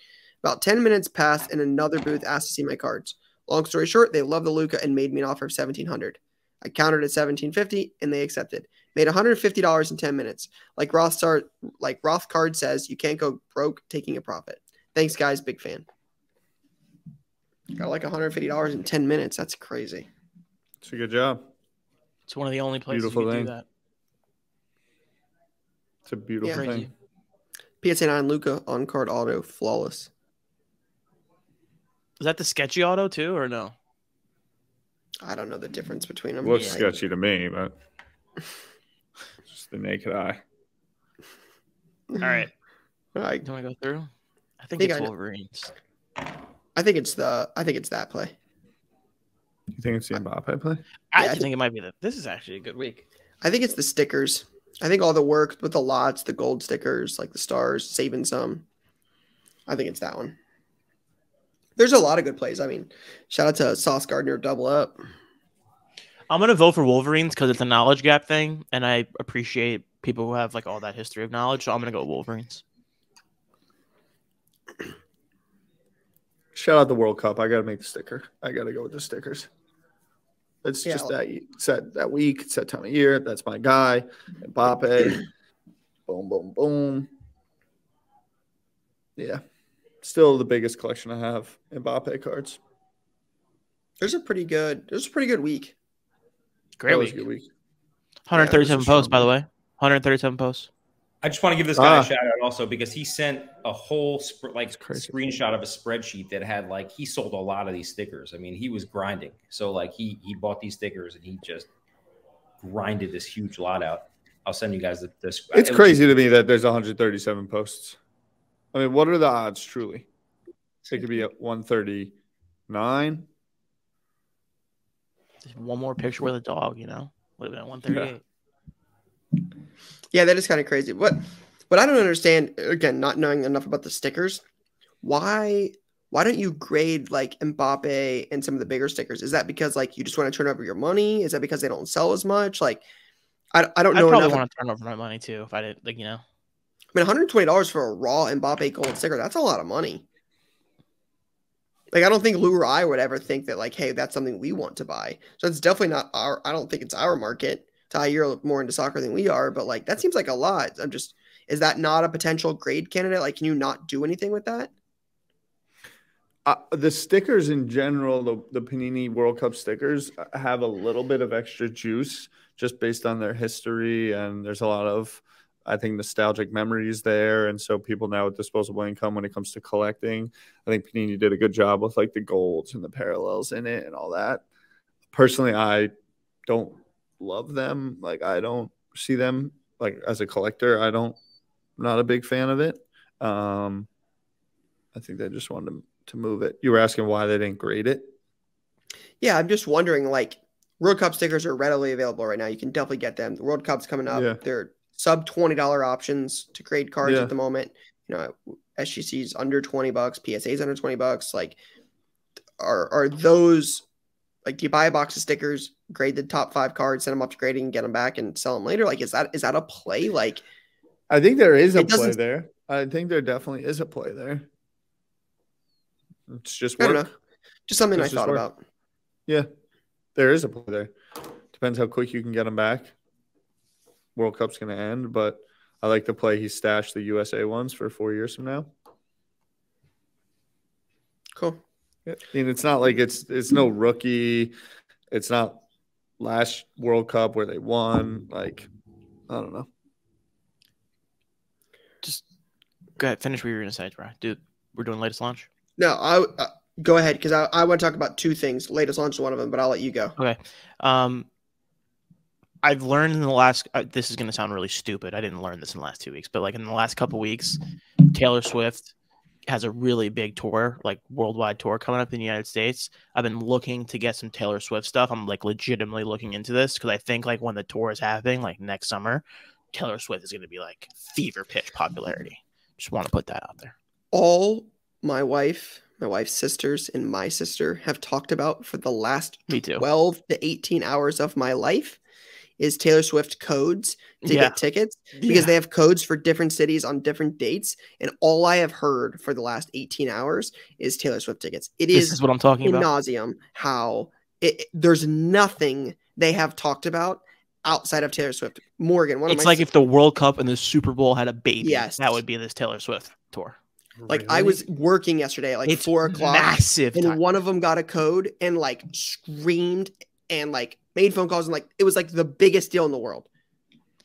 About 10 minutes passed, and another booth asked to see my cards. Long story short, they loved the Luka and made me an offer of $1,700. I countered at $1,750, and they accepted. Made $150 in 10 minutes. Like Rothcard says, you can't go broke taking a profit. Thanks, guys. Big fan. Got like $150 in 10 minutes. That's crazy. It's a good job. It's one of the only places Beautiful you can thing. do that. It's a beautiful thing. PSA 9 Luka on card auto flawless. Is that the sketchy auto too, or no? I don't know the difference between them. Looks sketchy to me, but just the naked eye. All right. All right. Do you want to go through? I think it's Wolverines. I think it's that play. You think it's the Mbappe play? I think it might be this is actually a good week. I think it's the stickers. I think all the work with the lots, the gold stickers, like the stars, saving some. I think it's that one. There's a lot of good plays. I mean, shout out to Sauce Gardner, double up. I'm going to vote for Wolverines because it's a knowledge gap thing, and I appreciate people who have like all that history of knowledge, so I'm going to go Wolverines. Shout out the World Cup. I got to make the sticker. I got to go with the stickers. It's just that week. It's that time of year. That's my guy. Mbappe. Boom, boom, boom. Yeah. Still the biggest collection I have. Mbappe cards. There's a pretty good week. Great week. Good week. 137 posts, by the way. 137 posts. I just want to give this guy a shout out also because he sent a whole screenshot of a spreadsheet that had he sold a lot of these stickers. I mean, he was grinding. So he bought these stickers and he just grinded this huge lot out. I'll send you guys this. It's crazy to me that there's 137 posts. I mean, what are the odds truly? It could be at 139. One more picture with a dog, would have been at 138. Yeah, that is kind of crazy. What I don't understand, again, not knowing enough about the stickers, why don't you grade Mbappe and some of the bigger stickers? Is that because you just want to turn over your money? Is that because they don't sell as much? I don't know. I probably want to turn over my money too if I didn't I mean, $120 for a raw Mbappe gold sticker, that's a lot of money. I don't think Lou or I would ever think that hey, that's something we want to buy. So it's definitely not I don't think it's our market. Ty, you're more into soccer than we are, but that seems like a lot. Is that not a potential grade candidate? Can you not do anything with that? The stickers in general, the Panini World Cup stickers have a little bit of extra juice just based on their history. And there's a lot of, I think, nostalgic memories there. And so people now with disposable income when it comes to collecting, I think Panini did a good job with the golds and the parallels in it and all that. Personally, I don't love them. Like, I don't see them like as a collector. I'm not a big fan of it. I think they just wanted to move it. You were asking why they didn't grade it? Yeah, I'm just wondering, like, World Cup stickers are readily available right now. You can definitely get them. The World Cup's coming up. Yeah. They're sub $20 options to grade cards Yeah. at the moment. You know, SGC's under $20, PSA's under $20. Like, are those, like, do you buy a box of stickers, grade the top 5 cards, send them up to grading, and get them back and sell them later? Like, is that a play? Like, I think there is a play there. I think there definitely is a play there. It's just work. I don't know. Just something I thought about. Yeah, there is a play there. Depends how quick you can get them back. World Cup's going to end, but I like the play he stashed the USA ones for 4 years from now. Cool. Yeah. I mean, it's not like it's no rookie. It's not last World Cup where they won. Like, I don't know. Just go ahead. Finish what you were going to say, bro. Dude, we're doing latest launch? No, go ahead, because I want to talk about 2 things. Latest launch is one of them, but I'll let you go. Okay. I've learned in the last this is going to sound really stupid. I didn't learn this in the last 2 weeks, but like in the last couple weeks, Taylor Swift has a really big tour, like worldwide tour coming up in the United States. I've been looking to get some Taylor Swift stuff. I'm like legitimately looking into this because I think like when the tour is happening, like next summer, Taylor Swift is going to be like fever pitch popularity. Just want to put that out there. All my wife's sisters, and my sister have talked about for the last 12 to 18 hours of my life is Taylor Swift codes to get tickets, because they have codes for different cities on different dates. And all I have heard for the last 18 hours is Taylor Swift tickets. This is what I'm talking about. Nauseum how there's nothing they have talked about outside of Taylor Swift. Morgan, it's like if the World Cup and the Super Bowl had a baby, that would be this Taylor Swift tour. Like, I was working yesterday at like 4 o'clock, massive and time. One of them got a code and like screamed and like made phone calls, and like it was like the biggest deal in the world.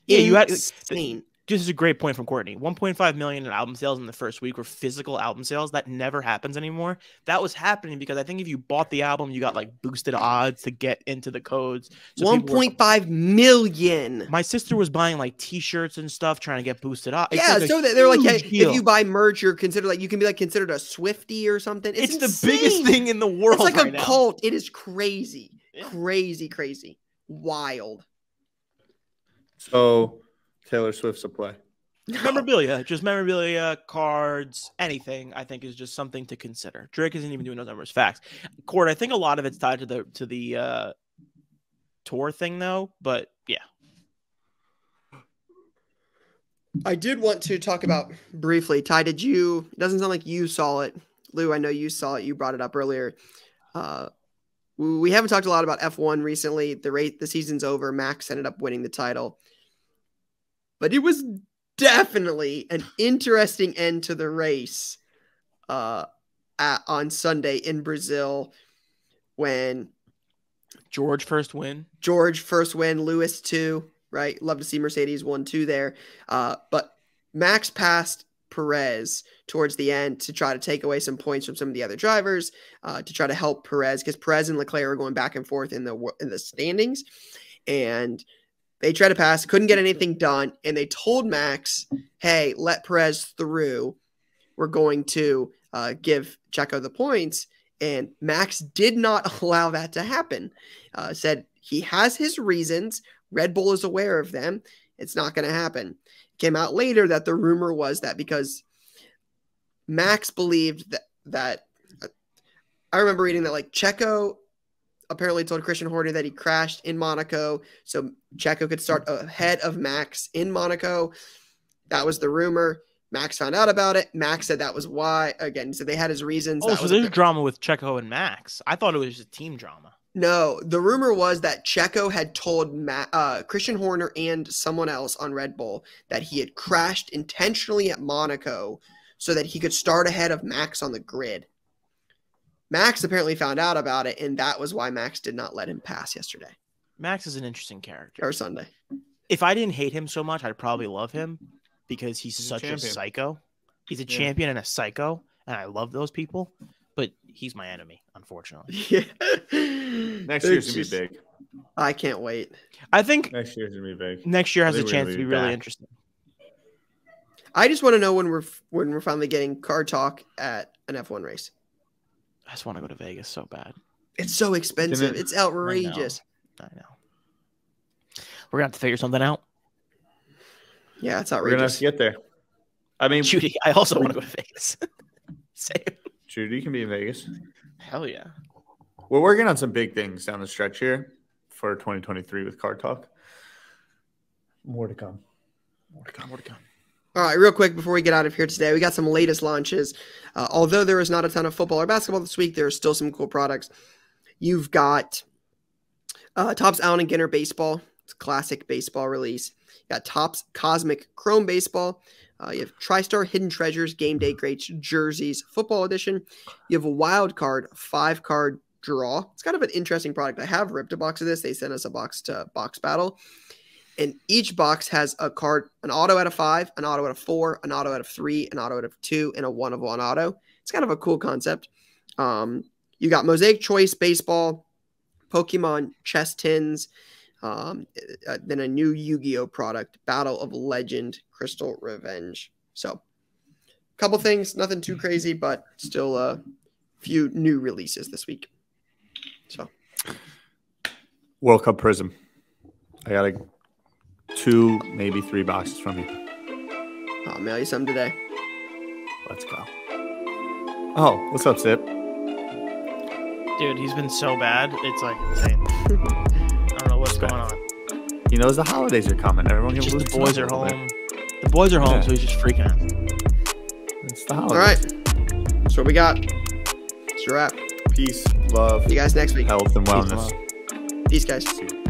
Yeah, you had insane. This is a great point from Courtney. 1.5 million in album sales in the first week were physical album sales. That never happens anymore. That was happening because I think if you bought the album, you got like boosted odds to get into the codes. So 1.5 million. My sister was buying like T-shirts and stuff, trying to get boosted odds. Yeah, so they're like, hey, if you buy merch, you're considered like, you can be like considered a Swiftie or something. It's the biggest thing in the world. It's like right a now. cult. It is crazy, crazy, wild. So Taylor Swift's a play. Memorabilia, cards, anything. I think is just something to consider. Drake isn't even doing those numbers. Facts. Court, I think a lot of it's tied to the tour thing though. But yeah, I did want to talk about briefly. Ty, it doesn't sound like you saw it. Lou, I know you saw it. You brought it up earlier. We haven't talked a lot about F1 recently. The season's over. Max ended up winning the title, but it was definitely an interesting end to the race on Sunday in Brazil when George first win, Lewis 2, right? Love to see Mercedes 1-2 there. But Max passed Perez towards the end to try to take away some points from some of the other drivers, to try to help Perez, because Perez and Leclerc were going back and forth in the standings, and they tried to pass, couldn't get anything done, and they told Max, hey, let Perez through. We're going to give Checo the points. And Max did not allow that to happen. Said he has his reasons. Red Bull is aware of them. It's not going to happen. Came out later that the rumor was that because Max believed that I remember reading that like Checo apparently told Christian Horner that he crashed in Monaco, so Checo could start ahead of Max in Monaco. That was the rumor. Max found out about it. Max said that was why. Again, so they had his reasons. Oh, so there's drama with Checo and Max. I thought it was just team drama. No, the rumor was that Checo had told Christian Horner and someone else on Red Bull that he had crashed intentionally at Monaco so that he could start ahead of Max on the grid. Max apparently found out about it, and that was why Max did not let him pass yesterday. Max is an interesting character. Or Sunday. If I didn't hate him so much, I'd probably love him because he's such a psycho. He's a champion and a psycho, and I love those people, but he's my enemy, unfortunately. Next year's going to be big. I can't wait. I think Next year's gonna be big. next year has I a think we're chance gonna to be be really back. interesting. I just want to know when we're finally getting car talk at an F1 race. I just want to go to Vegas so bad. It's so expensive. it? It's outrageous. I know. We're gonna have to figure something out. Yeah, it's We're gonna have outrageous. to get there. I mean, Judy, I also want to go to Vegas. Same. Judy can be in Vegas. Hell yeah. We're working on some big things down the stretch here for 2023 with Card Talk. More to come. More to come. More to come. All right, real quick before we get out of here today, we got some latest launches. Although there is not a ton of football or basketball this week, there are still some cool products. You've got Topps Allen and Ginter Baseball. It's a classic baseball release. You got Topps Cosmic Chrome Baseball. You have TriStar Hidden Treasures Game Day Greats Jerseys Football Edition. You have a Wild Card 5-card draw. It's kind of an interesting product. I have ripped a box of this. They sent us a box to Box Battle. And each box has a card, an auto out of 5, an auto out of 4, an auto out of 3, an auto out of 2, and a 1 of 1 auto. It's kind of a cool concept. You got Mosaic Choice Baseball, Pokemon Chess Tins, then a new Yu-Gi-Oh product, Battle of Legend, Crystal Revenge. So, a couple things, nothing too crazy, but still a few new releases this week. So, World Cup Prism. I got 2, maybe 3 boxes from you. I'll mail you some today. Let's go. Oh, what's up, Sip? Dude, he's been so bad. It's like insane. I don't know what's going on. He knows the holidays are coming. Everyone can Just lose the boys are a little bit. home. The boys are home, Yeah. so he's just freaking out. It's the All holidays. right. That's what we got. It's a wrap. Peace, love, See you guys next week. health, and Peace, wellness. love. Peace, guys. See you.